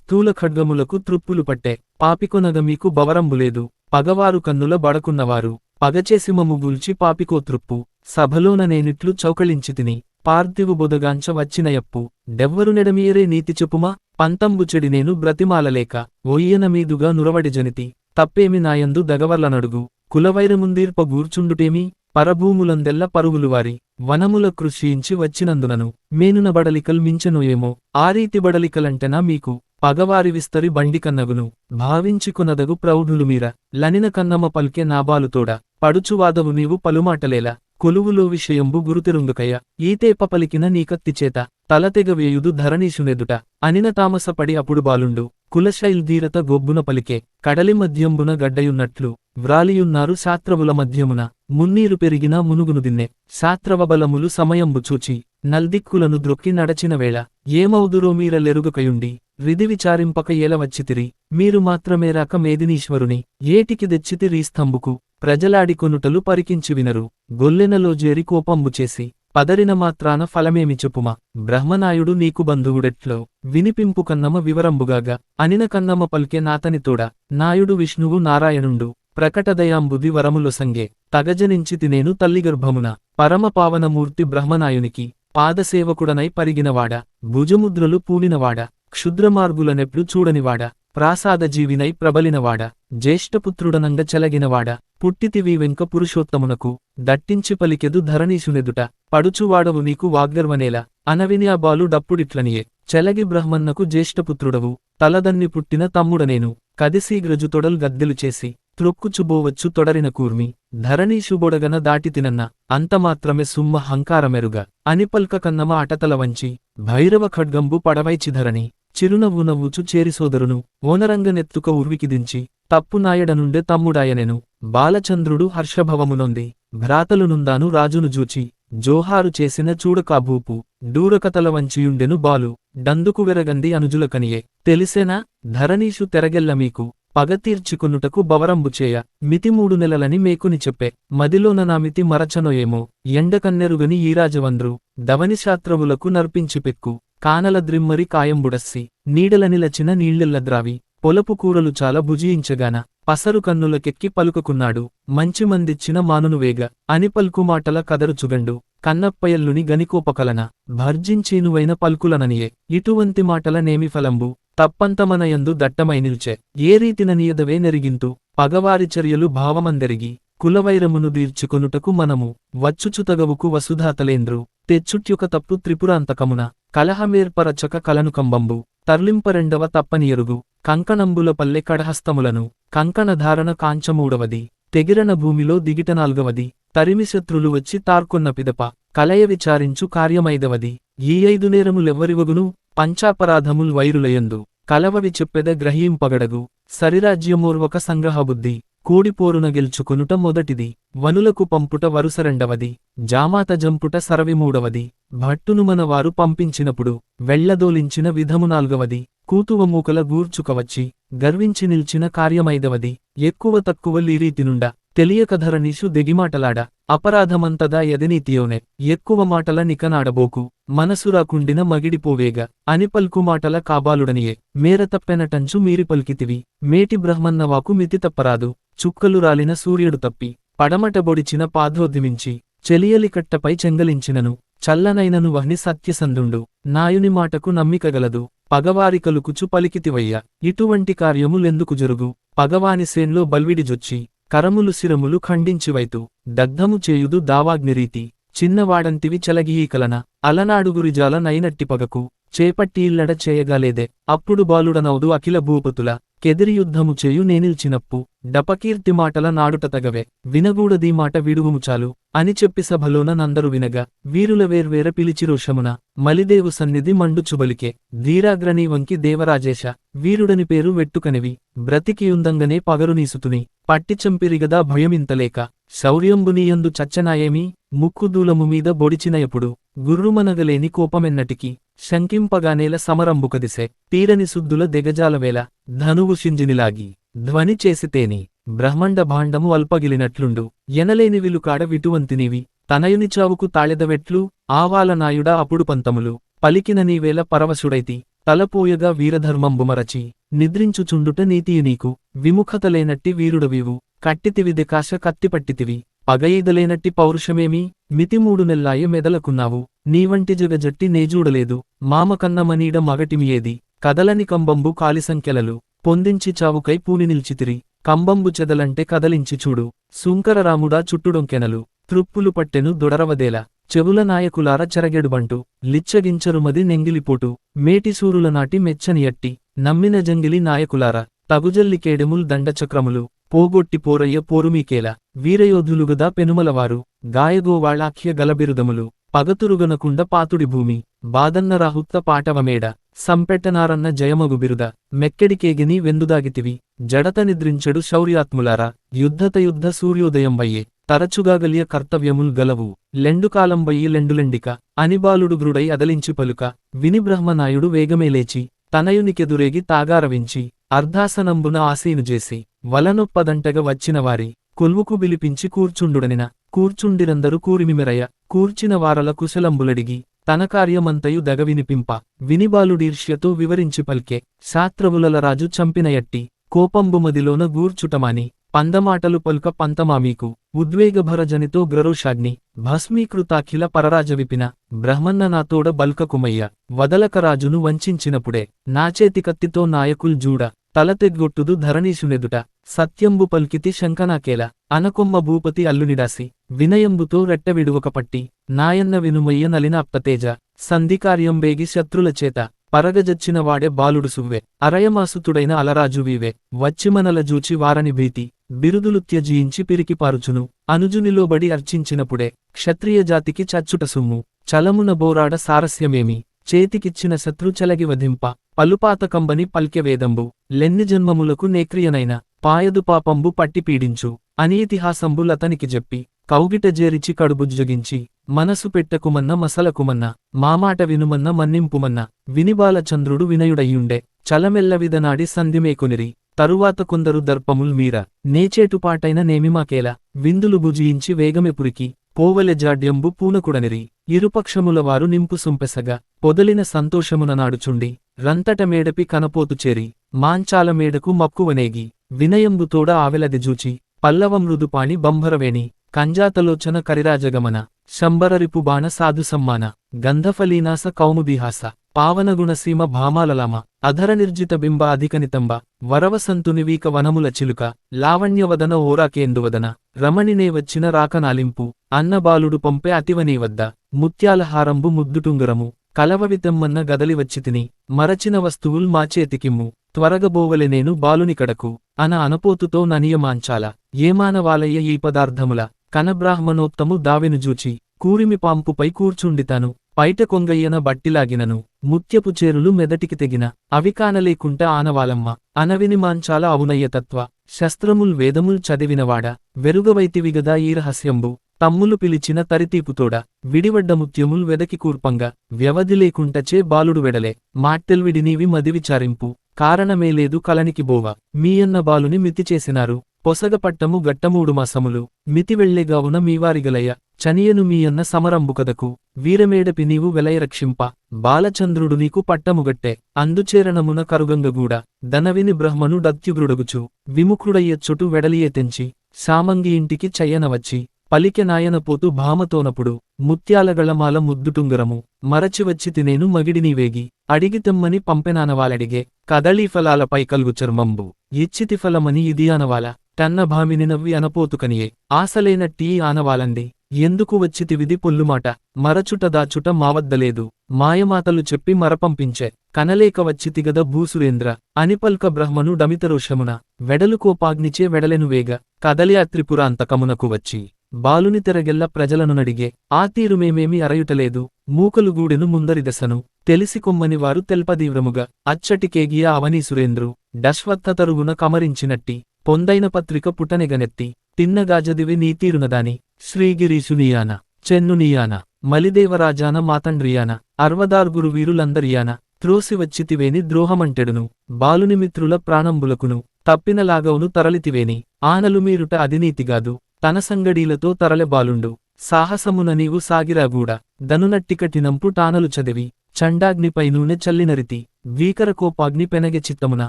స్థూల ఖడ్గములకు త్రుప్పులు పట్టే పాపికొనగ మీకు బవరంబులేదు పగవారు కన్నుల బడకున్నవారు పగచేసిమము గూల్చి పాపికో త్రుప్పు సభలోన నేనిట్లు చౌకళించితిని పార్థివు బొదగాంచ వచ్చినయప్పు డెవ్వరు నెడమీయరే నీతి చెప్పుమా పంతంబు చెడి నేను బ్రతిమాలలేక ఒయ్యన మీదుగా నురవడి జనితి తప్పేమి నాయందు దగవర్లనడుగు కులవైరముందీర్ప గూర్చుండుటేమి పరభూములందెల్ల పరుగులువారి వనముల కృషించి వచ్చినందునను మేనున బడలికల్ మించెను ఏమో ఆరీతి బడలికలంటెనా మీకు పగవారి విస్తరి బండికన్నగును భావించికొనదగు ప్రౌఢులు మీర లనిన కన్నమ పల్కె నాబాలుతోడ పడుచువాదవు నీవు పలుమాటలేలా కొలువులో విషయంబు గురుతిరుందుకయ్య ఈతేప పలికిన నీకత్తిచేత తలతెగవేయుదు ధరణీషునెదుట అనిన తామసపడి అప్పుడు బాలుండు కులశైల్ధీరత గొబ్బున పలికే కడలి మధ్యంబున గడ్డయున్నట్లు వ్రాలియున్నారు శాత్రవుల మధ్యమున మున్నీరు పెరిగిన మునుగును దిన్నె శాత్రవబలములు సమయంబు చూచి నల్దిక్కులను ద్రొక్కి నడచిన వేళ ఏమౌదురో మీరలెరుగకయుండి రిది విచారింపక ఏల వచ్చితిరి మీరు మాత్రమేరాక మేదినీశ్వరుని ఏటికి దెచ్చితిరీ స్తంభుకు ప్రజలాడికొనుటలు పరికించి వినరు గొల్లెనలో జేరి కోపంబు చేసి పదరిన మాత్రాన ఫలమేమి చెప్పుమా బ్రహ్మనాయుడు నీకు బంధువుడెట్లో వినిపింపు కన్నమ వివరంబుగాగా అనిన కన్నమ పల్కె నాతనితోడ నాయుడు విష్ణువు నారాయణుండు ప్రకటదయాంబుది వరములొసంగే తగజనించితినేను తల్లిగర్భమున పరమపావనమూర్తి బ్రహ్మనాయునికి పాదసేవకుడనై పరిగినవాడ భుజముద్రలు పూనినవాడ క్షుద్రమార్గులనెప్పుడు చూడనివాడ ప్రాసాదజీవినై ప్రబలినవాడ జ్యేష్ఠపుత్రుడనంగ చెలగినవాడ పుట్టితివి వెంక పురుషోత్తమునకు దట్టించి పలికెదు ధరణీషునెదుట పడుచువాడవు నీకు వాగ్గర్వనేల అనవిని ఆ బాలు డప్పుడిట్లనియే చెలగి బ్రహ్మన్నకు జ్యేష్ఠపుత్రుడవు తలదన్ని పుట్టిన తమ్ముడనేను కదిశీగ్రజుతొడల్ గద్దెలు చేసి త్రొక్కుచుబోవచ్చు తొడరిన కూర్మి ధరణీషుబొడగన దాటితినన్న అంతమాత్రమే సుమ్మ హంకారమెరుగ అనిపల్క కన్నమ అటతల వంచి భైరవ ఖడ్గంబు పడవైచిధరణి చిరునవ్వు నవ్వుచు చేరిసోదరును ఓనరంగనెత్తుక ఉర్వికిదించి తప్పునాయడనుండే తమ్ముడాయనెను బాలచంద్రుడు హర్షభవమునొంది భ్రాతలునుందాను రాజును జూచి జోహారు చేసిన చూడకాభూపు డూరకతల వంచియుండెను బాలు డందుకు వెరగంది అనుజులకనియే తెలిసేనా ధరణీషు తెరగెల్ల మీకు పగతీర్చుకొనుటకు బవరంబుచేయ మితి 3 నెలలని మేకుని చెప్పే మదిలోన నామితి మరచనో ఏమో ఎండకన్నెరుగని ఈరాజవంద్రు దవనిశాత్రవులకు నర్పించిపెక్కు కానల ద్రిమ్మరి కాయంబుడస్సి నీడలనిలచిన నీళ్లెల్లద్రావి పొలపు కూరలు చాలా భుజించగాన పసరు కన్నులకెక్కి పలుకుకున్నాడు మంచి మందిచ్చిన మానునువేగ అని పల్కుమాటల కదరుచుగండు కన్నప్పయల్లుని గనికోపకలన భర్జించీనువైన పల్కులననియే ఇటువంటి మాటల నేమి ఫలంబు తప్పంతమనయందు దట్టమై నిల్చే ఏ రీతిన నియదవే నెరిగింతు పగవారి చర్యలు భావమందెరిగి కులవైరమును దీర్చుకొనుటకు మనము వచ్చుచుతగవుకు వసుధాతలేంద్రు తెచ్చుట్యుక తప్పు త్రిపురాంతకమున కలహమేర్పరచక కలను కంబంబు తర్లింపరెండవ తప్పనియరుగు కంకణంబుల పల్లె కడహస్తములను కంకణధారణ కాంచమూడవది తెగిరన భూమిలో దిగిట 4వది తరిమిశత్రులు వచ్చి తార్కొన్న పిదప కలయ విచారించు కార్యమైదవది ఈ 5 నేరములెవ్వరివగును పంచాపరాధముల్ వైరులయందు కలవవి చెప్పెద గ్రహీంపగడగు సరిరాజ్యమోర్వక సంగ్రహబుద్ధి కూడిపోరున గెల్చుకొనుట మొదటిది వనులకు పంపుట వరుస 2వది జామాత జంపుట సరవి 3వది భట్టును వారు పంపించినప్పుడు వెళ్లదోలించిన విధము 4వది కూతువమూకల గూర్చుకవచ్చి గర్వించి నిల్చిన కార్యమైదవది ఎక్కువ తక్కువ లీరీతినుండ తెలియక ధరణీషు దెగిమాటలాడ అపరాధమంతదా ఎదనీతియోనే ఎక్కువ మాటల నికనాడబోకు మనసురాకుండిన మగిడిపోవేగ అని పల్కుమాటల కాబాలుడనియే మేరతప్పెనటంచు మీరి పల్కితివి మేటి బ్రహ్మన్నవాకు మితి తప్పరాదు చుక్కలు రాలిన సూర్యుడు తప్పి పడమటబొడిచిన పాద్రోద్దిమించి చెలియలికట్టపై చెంగలించినను చల్లనైనను వహ్ని సత్యసంధుండు నాయుని మాటకు నమ్మికగలదు పగవారి కలుకుచు పలికితివయ్య ఇటువంటి కార్యములెందుకు జరుగు పగవాని సేన్లో బల్విడిజొచ్చి కరములు శిరములు ఖండించివైతు దగ్ధము చేయుదు దావాగ్నిరీతి చిన్నవాడంతివి చలగియీకలన అలనాడుగురిజాల నైనట్టి పగకు చేపట్టియిల్లడ చేయగాలేదే అప్పుడు బాలుడనౌదు అఖిల భూపతుల కెదిరి యుద్ధము చేయు నేనిల్చినప్పు డపకీర్తి మాటల నాడుట తగవే వినగూడదీ మాట విడుగుముచాలు అని చెప్పి సభలోన నందరు వినగా వీరుల వేర్వేర పిలిచి రోషమున మలిదేవు సన్నిధి మండుచుబలికే ధీరాగ్రణీ వంకి దేవరాజేశ వీరుడని పేరు వెట్టుకనివి బ్రతికియుందంగనే పగరునీసుతుని పట్టిచంపిరిగదా భయమింతలేక శౌర్యంబునీయందు చచ్చనాయేమి ముక్కుదూలము మీద బొడిచినయపుడు గుర్రుమనగలేని కోపమెన్నటికి శంకింపగానేల సమరంబుకదిసే తీరని సుద్దుల దెగజాలవేళ ధనువు షింజినిలాగి ధ్వని చేసితేని బ్రహ్మండ భాండము అల్పగిలినట్లుండు ఎనలేని విలుకాడ విటువంతినివి తనయుని చావుకు తాళెదవెట్లు ఆవాలనాయుడా అప్పుడు పంతములు పలికిన నీవేల పరవశుడైతి తలపోయగా వీరధర్మంబుమరచి నిద్రించుచుండుట నీతియు నీకు విముఖతలేనట్టి వీరుడవివు కట్టితివిదెకాశ కత్తిపట్టితివి పగయిదలేనట్టి పౌరుషమేమి మితిమూడు నెల్లాయ మెదలకున్నావు నీవంటి జగజట్టి నేజూడలేదు మామకన్నమనీడ మగటిమియేది కదలని కంబంబు కాలిసంఖ్యలలు పొందించి చావుకై పూని నిల్చితిరి కంబంబు చెదలంటే కదలించి చూడు సుంకరరాముడా చుట్టుడొంకెనలు త్రుప్పులు పట్టెను దొడరవదేల చెవుల నాయకులార చెరగెడుబంటు లిచ్చగించరుమది నెంగిలిపోటు మేటిసూరుల నాటి మెచ్చనియట్టి నమ్మిన జంగిలి నాయకులార తగుజల్లికేడెముల్ దండచక్రములు పోగొట్టి పోరయ్య పోరుమీకేల వీరయోధులుగదా పెనుమలవారు గాయగోవాళాఖ్య గలబిరుదములు పగతురుగనకుండ పాతుడి భూమి బాదన్నరాహుత్త పాటవమేడ సంపెట్టనారన్న జయమగు బిరుద మెక్కెడికేగిని వెందుదాగితివి జడత నిద్రించెడు శౌర్యాత్ములారా యుద్ధతయుద్ధ సూర్యోదయంబయ్యే తరచుగాగలియ కర్తవ్యముల్ గలవు లెండుకాలంబయ్యి లెండులెండిక అనిబాలుడు గ్రుడై అదలించి పలుక విని బ్రహ్మనాయుడు వేగమేలేచి తనయునికెదురేగి తాగారవించి అర్ధాసనంబున ఆసీనుజేసి వలనొప్పదంటగ వచ్చినవారి కొల్వుకు బిలిపించి కూర్చుండుడనిన కూర్చుండిరందరు కూరిమిమెరయ కూర్చిన వారల కుశలంబులడిగి తన కార్యమంతయు దగవినిపింప వినిబాలుడీర్ష్యతో వివరించి పల్కె శాత్రవులలరాజు చంపినయట్టి కోపంబుమదిలోన గూర్చుటమాని పందమాటలు పలుక పంతమామీకు ఉద్వేగభరజనితో గ్రరోషాగ్ని భస్మీకృతాఖిల పరరాజవిపిన బ్రహ్మన్న నాతోడ బల్కకుమయ్య వదలకరాజును వంచించినప్పుడే నాచేతి కత్తితో నాయకుల్ జూడ తలతెగ్గొట్టుదు ధరణీసునెదుట సత్యంబు పల్కితి శంకనాకేల అనకొమ్మ భూపతి అల్లునిడాసి వినయంబుతో రెట్టవిడువకపట్టి నాయన్న వినుమయ్య నలిన అప్తతేజ సంధికార్యంబేగి శత్రులచేత పరగజచ్చిన వాడే బాలుడు సువ్వె అరయమాసుతుడైన అలరాజువీవే వచ్చిమనల జూచి వారని భీతి బిరుదులు త్యజించి పిరికిపారుచును అనుజునిలోబడి అర్చించినప్పుడే క్షత్రియ జాతికి చచ్చుట సుమ్ము చలమున బోరాడ సారస్యమేమి చేతికిచ్చిన శత్రు చెలగి వధింప పలుపాతకంబని పల్కెవేదంబు లెన్ని జన్మములకు నేక్రియనైన పాయదు పాపంబు పట్టి పీడించు అనీతిహాసంబు లతనికి చెప్పి కౌగిట జేరిచి కడుబుజ్జగించి మనసు పెట్టకుమన్న మసలకుమన్న మామాట వినుమన్న మన్నింపుమన్న వినిబాలచంద్రుడు వినయుడయ్యుండే చలమెల్లవిదనాడి సంధిమేకొనిరి తరువాత కొందరు దర్పముల్ మీర నేచేటుపాటైన నేమిమాకేల విందులు భుజియించి వేగమెపురికి పోవలె జాడ్యంబు పూనకుడనిరి ఇరుపక్షములవారు నింపు సుంపెసగా పొదలిన సంతోషమున నాడుచుండి రంతట మేడపి కనపోతు చేరి మాంచాల మేడకు మక్కువనేగి వినయంబుతోడ ఆవెలదిజూచి పల్లవ మృదుపాణి బంభరవేణి కంజాతలోచన కరిరాజగమన శంబరరిపు బాణ సాధు సమ్మాన గంధఫలీనాస కౌముదీహాస పావనగుణసీమ భామాలలామ అధర నిర్జిత బింబ అధికనితంబ వరవసంతునివీక వనముల చిలుక లావణ్యవదన ఓరాకేందువదన రమణినే వచ్చిన రాకనాలింపు అన్నబాలుడు పంపే అతివనీవద్ద ముత్యాలహారంబు ముద్దుటుంగురము కలవవితమ్మన్న గదలివచ్చితిని మరచిన వస్తువుల్ మాచేతికిమ్ము త్వరగబోవలె నేను బాలునికడకు అన అనపోతుతో ననియమాంచాల ఏమానవాలయ్య ఈ పదార్థముల కనబ్రాహ్మణోత్తము దావెనుజూచి కూరిమి పాంపుపై కూర్చుండితాను పైట కొంగయ్యన బట్టిలాగినను ముత్యపు చేరులు మెదటికి తెగిన అవికానలేకుంట ఆనవాలమ్మ అనవినిమాంచాల అవునయ్యతత్వ శస్త్రముల్ వేదముల్ చదివినవాడ వెరుగవైతివిగదా ఈ రహస్యంబు తమ్ములు పిలిచిన తరితీపుతోడ విడివడ్డ ముత్యముల్ వెదకి కూర్పంగా వ్యవధి లేకుంటచే బాలుడు వెడలే మాట్టెల్విడినీవి మదివిచారింపు కారణమేలేదు కలనికి బోవ మీయన్న బాలుని మితి చేసినారు పొసగపట్టము గట్టమూడు మాసములు మితి వెళ్లెగావున మీవారిగలయ చనియను మీయన్న సమరంబుకదకు వీరమేడపి నీవు వెలయరక్షింప బాలచంద్రుడు నీకు పట్టముగట్టె అందుచేరణమున కరుగంగగూడ దనవిని బ్రహ్మను డత్యుగ్రుడగుచు విముఖుడయ్యచ్చొటు వెడలియే తెంచి సామంగి ఇంటికి చయ్యనవచ్చి పలికె నాయనపోతు భామతోనపుడు ముత్యాలగళమాల ముద్దుటుంగరము మరచివచ్చి తినేను మగిడినీవేగి అడిగితెమ్మని పంపెనానవాలడిగే కదళీఫలాలపై కలుగు చర్మంబు ఇచ్చితిఫలమని ఇది ఆనవాల టన్న భామిని నవ్వి అనపోతుకనియే ఆసలేనట్టీ ఆనవాలంది ఎందుకు వచ్చితివిది పొల్లుమాట మరచుట దాచుట మావద్దలేదు మాయమాతలు చెప్పి మరపంపించే కనలేక వచ్చితిగద భూసురేంద్ర అనిపల్క బ్రహ్మను డమితరోషమున వెడలుకోపాగ్నిచే వెడలెనువేగ కదలి అత్రిపురాంతకమునకు వచ్చి బాలుని తెరగెల్ల ప్రజలను నడిగే ఆ తీరుమేమేమి అరయుటలేదు మూకలుగూడెను ముందరిదశను తెలిసికొమ్మని వారు తెల్పదీవ్రముగా అచ్చటికేగియ అవనీసురేంద్రు డశ్వత్తతరుగున కమరించినట్టి పొందైన పత్రిక పుటనెగనెత్తి తిన్నగాజదివి నీతీరునదాని శ్రీగిరీశునియాన చెన్నునియాన మలిదేవరాజాన మాతండ్రియాన అర్వదార్గురు వీరులందరియాన త్రోసివచ్చితివేని ద్రోహమంటెడును బాలునిమిత్రుల ప్రాణంబులకును తప్పినలాగవును తరలితివేని ఆనలు మీరుట అదినీతిగాదు తన సంగడీలతో తరలె బాలుండు సాహసమున నీవు సాగిరాగూడ దనునట్టికటినంపు టానలు చదివి చండాగ్నిపై నూనె చల్లినరితి భీకరకోపాగ్ని పెనగె చిత్తమున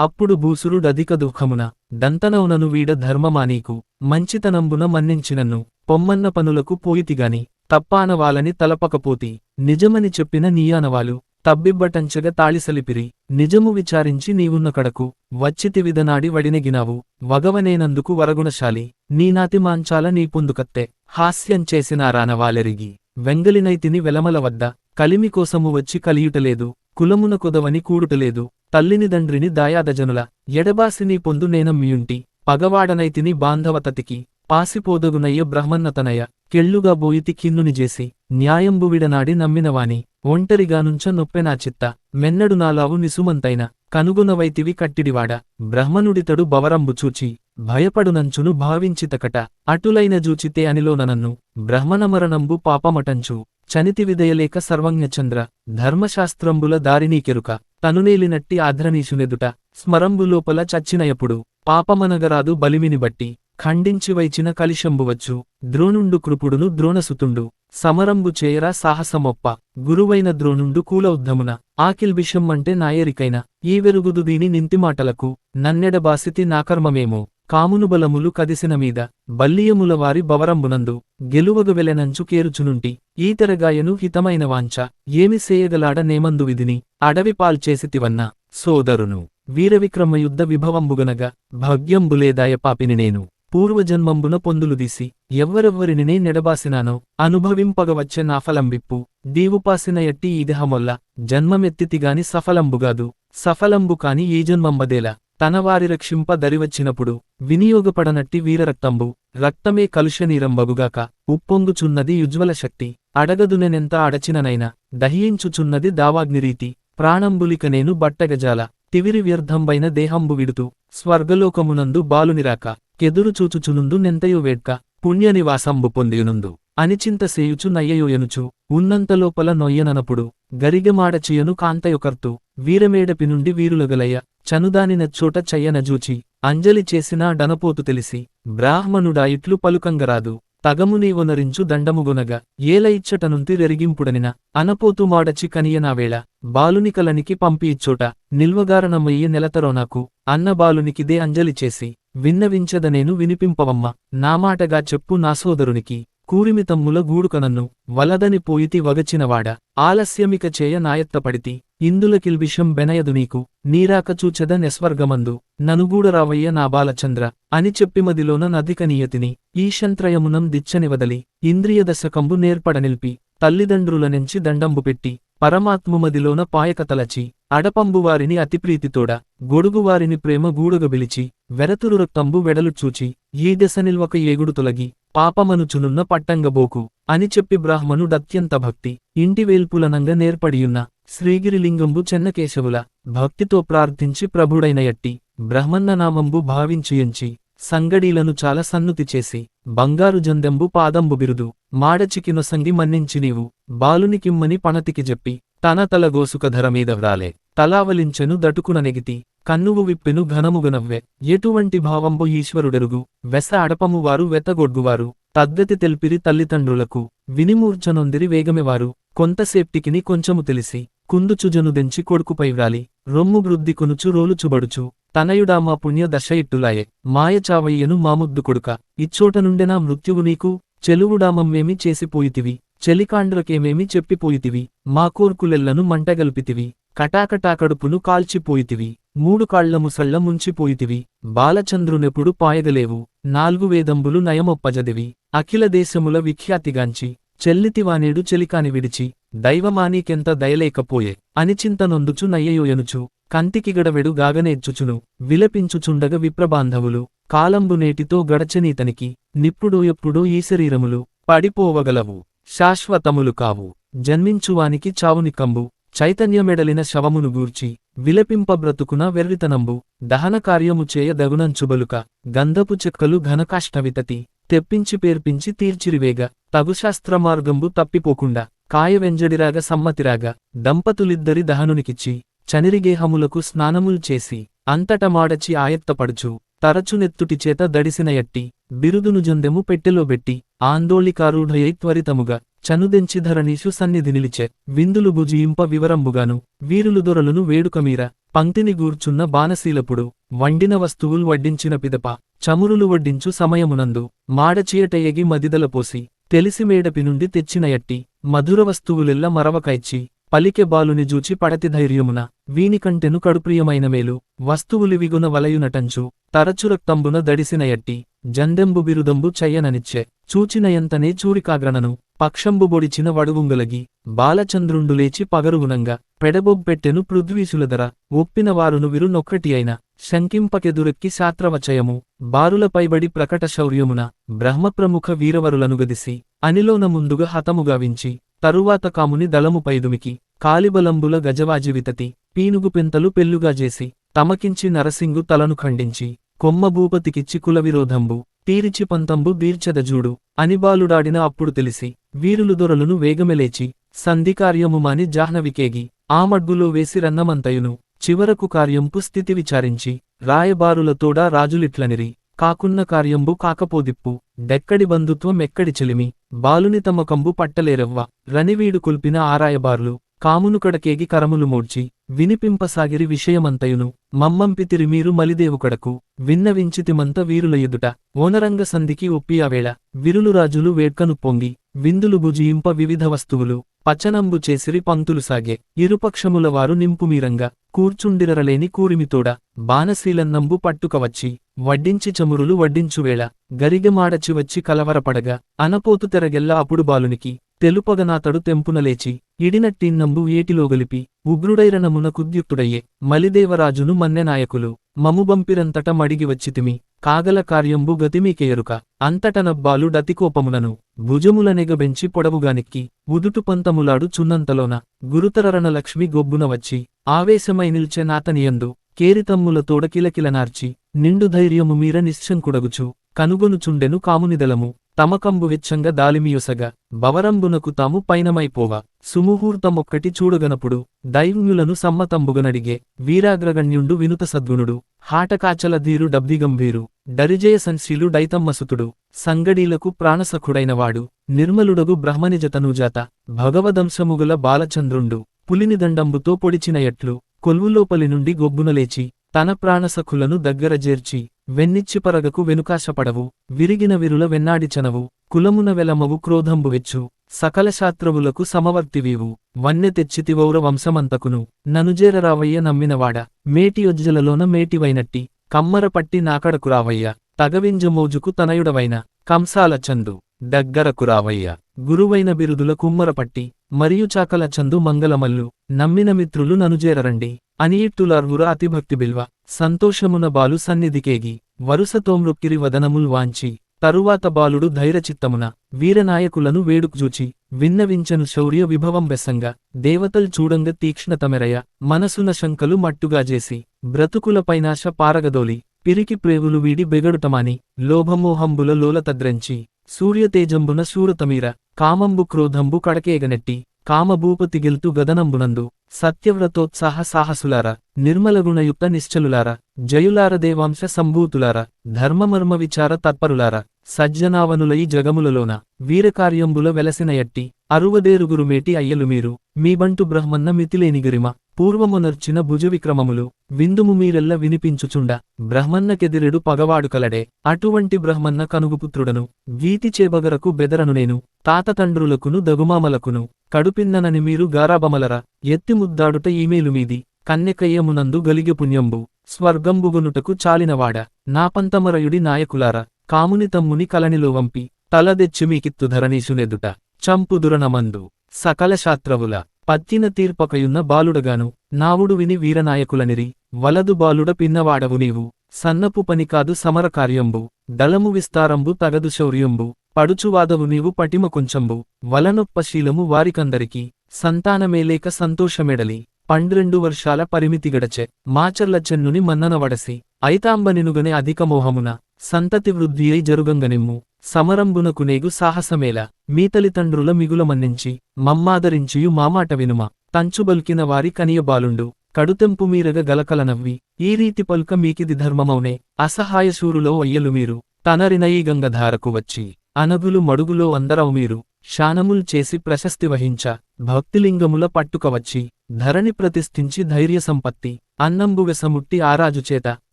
అప్పుడు భూసురుడధిక దుఃఖమున దంతనౌనను వీడ ధర్మమానీకు మంచితనంబున మన్నించినన్ను పొమ్మన్న పనులకు పోయితిగాని తప్పానవాలని తలపకపోతి నిజమని చెప్పిన నీయానవాలు తబ్బిబ్బటంచగ తాళిసలిపిరి నిజము విచారించి నీవున్న కడకు వచ్చితివిదనాడి వడినెగినావు వగవనేనందుకు వరగుణశాలి నీనాతి మాంచాల నీ పొందుకత్తె హాస్యం చేసినారానవాలెరిగి వెంగలినైతిని వెలమల వద్ద కలిమి కోసము వచ్చి కలియుటలేదు కులమున కొదవని కూడుటలేదు తల్లిని దండ్రిని దాయాదజనుల ఎడబాసిని పొందు నేనమ్మియుంటి పగవాడనైతిని బాంధవతతికి పాసిపోదగునయ్య బ్రహ్మన్నతనయ కెళ్ళుగా బోయితి కిన్నుని చేసి న్యాయంబు విడనాడి నమ్మినవాని ఒంటరిగానుంచ నొప్పెనా చిత్త మెన్నడు నాలావు నిసుమంతైన కనుగొనవైతివి కట్టిడివాడ బ్రహ్మనుడితడు బవరంబు చూచి భయపడునంచును భావించితకట అటులైన జూచితే అనిలోననన్ను బ్రహ్మనమరణంబు పాపమటంచు చనితివిదయలేక సర్వజ్ఞచంద్ర ధర్మశాస్త్రంబుల దారినీకెరుక తనునేలినట్టి ఆధ్రనీశునెదుట స్మరంబులోపల చచ్చినయపుడు పాపమనగరాదు బలిమిని బట్టి ఖండించి వైచిన కలిశంబువచ్చు ద్రోణుండు కృపుడును ద్రోణసుతుండు సమరంబు చేయరా సాహసమొప్ప గురువైన ద్రోణుండు కూలౌద్ధమున ఆకిల్బిషమ్మంటే నాయరికైన ఈ వెరుగుదు దీని నింతిమాటలకు నన్నెడబాసితి నాకర్మమేమో కామును బలములు కదిసిన మీద బల్లియముల వారి బవరంబునందు గెలువగ వెలెనంచు కేరుచునుంటి ఈతెరగాయను హితమైన వాంఛ ఏమి సేయగలాడ నేమందు విధిని అడవి పాల్చేసితివన్న సోదరును వీరవిక్రమయుద్ధ విభవంబుగనగా భాగ్యంబులేదాయ పాపిని నేను పూర్వజన్మంబున పొందులుదీసి ఎవ్వరెవ్వరినినే నెడబాసినానో అనుభవింపగవచ్చే నాఫలంబిప్పు దీవుపాసిన ఎట్టి ఈదెహమొల్ల జన్మమెత్తితిగాని సఫలంబుగాదు సఫలంబు కాని ఈ జన్మంబదేల తనవారి రక్షింప దరివచ్చినప్పుడు వినియోగపడనట్టి వీరరక్తంబు రక్తమే కలుషనీరంబగుగాక ఉప్పొంగుచున్నది యుజ్వల శక్తి అడగదునెనెంత అడచిననైనా దహించుచున్నది దావాగ్నిరీతి ప్రాణంబులిక నేను బట్టగజాల తివిరి వ్యర్థంబైన దేహంబు విడుతూ స్వర్గలోకమునందు బాలునిరాక కెదురు చూచుచునుందు నెంతయో వేడ్క పుణ్యనివాసంబు పొందియునుందు అనిచింత సేయుచు నయ్యయోయనుచు ఉన్నంతలోపల నొయ్యననపుడు గరిగమాడచియను కాంతయొకర్తు వీరమేడపి నుండి వీరులగలయ్య చనుదాని నచ్చోట చెయ్యనజూచి అంజలి చేసినా డనపోతు తెలిసి బ్రాహ్మణుడాయిట్లు పలుకంగరాదు తగమునీవొనరించు దండముగొనగ ఏల ఇచ్చటనుంతి రెరిగింపుడనిన అనపోతు మాడచి కనియనావేళ బాలునికలనికి పంపి ఇచ్చోట నిల్వగారణమయ్యి నెలతరోనాకు అన్న బాలునికిదే అంజలి చేసి విన్నవించదనేను వినిపింపవమ్మ నామాటగా చెప్పు నా సోదరునికి కూరిమితమ్ముల గూడుకనన్ను వలదని పోయితి వగచినవాడ ఆలస్యమిక చేయ నాయత్తపడితి ఇందులకిల్బిషం బెనయదు నీకు నీరాక చూచెద నెస్వర్గమందు ననుగూడరావయ్య నా బాలచంద్ర అని చెప్పిమదిలోన నధిక నియతిని ఈశంత్రయమునం దిచ్చనివదలి ఇంద్రియదశకంబు నేర్పడనిల్పి తల్లిదండ్రులనెంచి దండంబు పెట్టి పరమాత్ముమదిలోన పాయకతలచి అడపంబువారిని అతిప్రీతితోడ గొడుగువారిని ప్రేమ గూడుగబిలిచి వెరతురురక్తంబు వెడలు చూచి ఈ దశ నిల్వక ఏగుడు తొలగి పాపమనుచునున్న పట్టంగబోకు అని చెప్పి బ్రాహ్మణుడత్యంత భక్తి ఇంటివేల్పులనంగ నేర్పడియున్న శ్రీగిరిలింగంబు చెన్నకేశవుల భక్తితో ప్రార్థించి ప్రభుడైన యట్టి బ్రహ్మన్ననామంబు భావించియుంచి సంగడీలను చాలా సన్నుతి చేసి బంగారు జందెంబు పాదంబు బిరుదు మాడచికినొసంగి మన్నించి నీవు బాలునికిమ్మని పణతికి చెప్పి తన తలగోసుకధరమీద వ్రాలే తలావలించెను దటుకున నెగితి కన్నువు విప్పెను ఘనముగనవ్వె ఎటువంటి భావంబు ఈశ్వరుడెరుగు వెస అడపమువారు వెతగొడ్గువారు తద్గతి తెల్పిరి తల్లిదండ్రులకు వినిమూర్ఛనొందిరి వేగమెవారు కొంతసేప్టికిని కొంచెము తెలిసి కుందుచుజనుదెంచి కొడుకుపై వ్రాలి రొమ్ము వృద్ధి కొనుచు రోలుచుబడుచు తనయుడామా పుణ్య దశ ఇట్టులాయే మాయచావయ్యను మాముద్దు కొడుక ఇచ్చోటనుండెనా మృత్యువు నీకు చెలువుడామమ్మేమి చేసిపోయితివి చెలికాండ్రకేమేమి చెప్పిపోయితివి మా కోర్కులెల్లను మంటగల్పితివి కటాకటాకడుపును కాల్చిపోయితివి మూడు కాళ్ల ముసళ్ల ముంచిపోయితివి బాలచంద్రునెప్పుడు పాయగలేవు 4 వేదంబులు నయమొప్పజదివి అఖిల దేశముల విఖ్యాతిగాంచి చెల్లితివానేడు చెలికాని విడిచి దైవమానీకెంత దయలేకపోయే అనిచింతనొందుచు నయ్యయోయనుచు కంతికిగడవెడు గాగనేర్చుచును విలపించుచుండగ విప్రబాంధవులు కాలంబు నేటితో గడచనీతనికి నిప్పుడో ఎప్పుడో ఈ శరీరములు పడిపోవగలవు శాశ్వతములు కావు జన్మించువానికి చావునికంబు చైతన్యమెడలిన శవమును గూర్చి విలపింప బ్రతుకున వెర్రితనంబు దహన కార్యము చేయ దగునంచుబలుక గంధపు చెక్కలు ఘనకాష్టవితతి తెప్పించి పేర్పించి తీర్చిరివేగ తగుశాస్త్రమార్గంబు తప్పిపోకుండా కాయవెంజడిరాగ సమ్మతిరాగ దంపతులిద్దరి దహనునికిచ్చి చనిరిగేహములకు స్నానముల్ చేసి అంతటమాడచి ఆయత్తపడుచు తరచునెత్తుటిచేత దడిసిన యట్టి బిరుదును జందెము పెట్టెలోబెట్టి ఆందోళికారూఢయై త్వరితముగా చనుదెంచి ధరణీషు సన్నిధి నిలిచె విందులు భుజియింప వివరంబుగాను వీరులు దొరలును వేడుకమీర పంక్తిని గూర్చున్న బాణశీలపుడు వండిన వస్తువులు వడ్డించిన పిదప చమురులు వడ్డించు సమయమునందు మాడచీయటయగి మదిదలపోసి తెలిసి మేడపి నుండి తెచ్చిన ఎట్టి మధుర వస్తువులెల్ల మరవకైచ్చి పలికె బాలుని జూచి పడతి ధైర్యమున వీనికంటెను కడుప్రియమైన మేలు వస్తువులివిగున వలయునటంచు తరచురక్తంబున దడిసిన ఎట్టి జందెంబు బిరుదంబు చెయ్యననిచ్చే చూచినయంతనే చూరికాగ్రనను పక్షంబు బొడిచిన వడువుంగలగి బాలచంద్రుండు లేచి పగరుగునంగా పెడబొబ్బెట్టెను పృథ్వీసులధర ఒప్పినవారును విరునొక్కటి అయిన శంకింపకెదురెక్కి శాత్రవచయము బారులపైబడి ప్రకట శౌర్యమున బ్రహ్మప్రముఖ వీరవరులను గదిసి అనిలోన ముందుగా హతముగావించి తరువాత కాముని దళము పైదుమికి కాలిబలంబుల గజవాజివితతి పీనుగు పెంతలు పెళ్ళుగా చేసి తమకించి నరసింగు తలను ఖండించి కొమ్మ భూపతికిచ్చి కులవిరోధంబు తీరిచి పంతంబు దీర్చదజూడు అనిబాలుడాడిన అప్పుడు తెలిసి వీరులు దొరలును వేగమెలేచి సంధికార్యము మాని జాహ్నవికేగి ఆ మడ్గులో వేసి రన్నమంతయును చివరకు కార్యంపు స్థితి విచారించి రాయబారులతోడా రాజులిట్లనిరి కాకున్న కార్యంబు కాకపోదిప్పు డెక్కడి బంధుత్వం ఎక్కడి చెలిమి బాలుని తమ కంబు పట్టలేరవ్వ రనివీడు కుల్పిన ఆరాయబార్లు కామును కడకేగి కరములు మోడ్చి వినిపింపసాగిరి విషయమంతయును మమ్మంపితిరి మీరు మలిదేవు కడకు విన్నవించితిమంత వీరుల ఎదుట ఓనరంగ సంధికి ఒప్పియావేళ విరులు రాజులు వేడ్కను పొంగి విందులు భుజియింప వివిధ వస్తువులు పచనంబు చేసిరి పంక్తులు సాగే ఇరుపక్షముల వారు నింపుమీరంగా కూర్చుండిరలేని కూరిమితోడ బాణశీలన్నంబు పట్టుకవచ్చి వడ్డించి చమురులు వడ్డించువేళ గరిగమాడచి వచ్చి కలవరపడగా అనపోతు తెరగెల్ల అప్పుడు బాలునికి తెలుపగనాతడు తెంపునలేచి ఇడినట్టిన్నంబు ఏటిలోగలిపి ఉగ్రుడైరనమున కుద్యుక్తుడయ్యే మలిదేవరాజును మన్నెనాయకులు మముబంపిరంతట మడిగి వచ్చితిమి కాగల కార్యంబు గతిమీకెయరుక అంతటనబ్బాలు డతికోపమునను భుజములనెగబెంచి పొడవుగానిక్కి ఉదుటు పంతములాడు చున్నంతలోన గురుతరరణ లక్ష్మి గొబ్బున వచ్చి ఆవేశమై నిల్చె నాతనియందు కేరితమ్ములతోడ కిలకిలనార్చి నిండు ధైర్యము మీర నిశ్శంకుడగుచు కనుగొనుచుండెను కామునిదలము తమకంబు వెచ్చంగ దాలిమియొసగా బవరంబునకు తాము పైనమైపోవా సుముహూర్తమొక్కటి చూడగనపుడు దైవ్యులను సమ్మతంబుగనడిగే వీరాగ్రగణ్యుండు వినుత సద్గుణుడు హాటకాచల ధీరు డబ్దిగంభీరు డరిజయ సంశీలు డైతమ్మసుతుడు సంగడీలకు ప్రాణసఖుడైనవాడు నిర్మలుడగు బ్రహ్మనిజతనూజాత భగవదంశముగల బాలచంద్రుండు పులినిదండంబుతో పొడిచిన ఎట్లు కొల్వులోపలి నుండి గొబ్బునలేచి తన ప్రాణసఖులను దగ్గర జేర్చి వెన్నిచ్చిపరగకు వెనుకాశపడవు విరిగిన విరుల వెన్నాడిచనవు కులమున వెలమవు క్రోధంబు వెచ్చు సకల శాస్త్రవులకు సమవర్తివీవు వన్నె తెచ్చితివౌర వంశమంతకును ననుజేరరావయ్య నమ్మినవాడ మేటియొజ్జలలోన మేటివైనట్టి కమ్మరపట్టి నాకడకు రావయ్య తగవింజమోజుకు తనయుడవైన కంసాల చందు దగ్గరకు రావయ్య గురువైన బిరుదుల కుమ్మరపట్టి మరియు చాకల చందు మంగళమల్లు నమ్మిన మిత్రులు ననుజేరరండి అనియిట్టులార్వుర అతిభక్తి బిల్వ సంతోషమున బాలు సన్నిధికేగి వరుసతోమ్రొక్కిరి వదనముల్ వాంచి తరువాత బాలుడు ధైర్యచిత్తమున వీరనాయకులను వేడుకుజూచి విన్నవించను శౌర్య విభవం బెస్సంగా దేవతల్ చూడంగ తీక్ష్ణతమెరయ మనసున శంకలు మట్టుగా చేసి బ్రతుకులపైనాశ పారగదోలి పిరికి ప్రేవులు వీడి బెగడుటమాని లోభమోహంబుల లోలతద్రంచి సూర్యతేజంబున శూరతమీర కామంబు క్రోధంబు కడకేగనెట్టి కామభూపతిగెల్తు గదనంబునందు సత్యవ్రతోత్సాహ సాహసులార నిర్మలగుణయుక్త నిశ్చలులార జయులార దేవాంశ సంభూతులార ధర్మమర్మ విచార తత్పరులార సజ్జనావనులయి జగములలోన వీరకార్యంబుల వెలసిన ఎట్టి అరువదేరుగురు మేటి అయ్యలు మీరు మీబంటు బ్రహ్మన్న మితిలేనిగిరిమ పూర్వమునర్చిన భుజవిక్రమములు విందుము మీరెల్ల వినిపించుచుండ బ్రహ్మన్నకెదిరెడు పగవాడు కలడే అటువంటి బ్రహ్మన్న కనుగుపుత్రుడను వీతి చేబగరకు బెదరను నేను తాతతండ్రులకును దగుమామలకును కడుపిన్ననని మీరు గారాబమలరా ఎత్తి ముద్దాడుట ఈమేలు మీది కన్నెకయ్యమునందు గలిగె పుణ్యంబు స్వర్గంబుగునుటకు చాలినవాడ నాపంతమరయుడి నాయకులార కాముని తమ్ముని కలనిలో వంపి తలదెచ్చి మీకిత్తు ధరణీసునెదుట చంపుదురనమందు సకల శాస్త్రవుల పత్తిన తీర్పకయున్న బాలుడగాను నావుడు విని వీరనాయకులనిరి వలదు బాలుడ పిన్నవాడవు నీవు సన్నపు పనికాదు సమరకార్యంబు దళము విస్తారంబు తగదు శౌర్యంబు పడుచువాదవు నీవు పటిమ కొంచెంబు వలనొప్పశీలము వారికందరికి సంతానమేలేక సంతోషమెడలి 12 వర్షాల పరిమితి గడచె మాచర్ల చెన్నుని మన్ననవడసి ఐతాంబనినుగనే అధిక మోహమున సంతతి వృద్ధి అయి జరుగంగనిమ్ము సమరంబునకునేగు సాహసమేల మీతలితండ్రుల మిగుల మన్నించి మమ్మాదరించియు మామాట వినుమ తంచుబల్కిన వారి కనియబాలుండు కడుతెంపు మీరగ గలకలనవ్వి ఈ రీతి పల్క మీకిది ధర్మమౌనే అసహాయశూరులో అయ్యలు మీరు తనరినయీ గంగధారకు వచ్చి అనగులు మడుగులో అందరవు మీరు శానముల్ చేసి ప్రశస్తి వహించ భక్తిలింగముల పట్టుకవచ్చి ధరణి ప్రతిష్ఠించి ధైర్య సంపత్తి అన్నంబు వెసముట్టి ఆరాజుచేత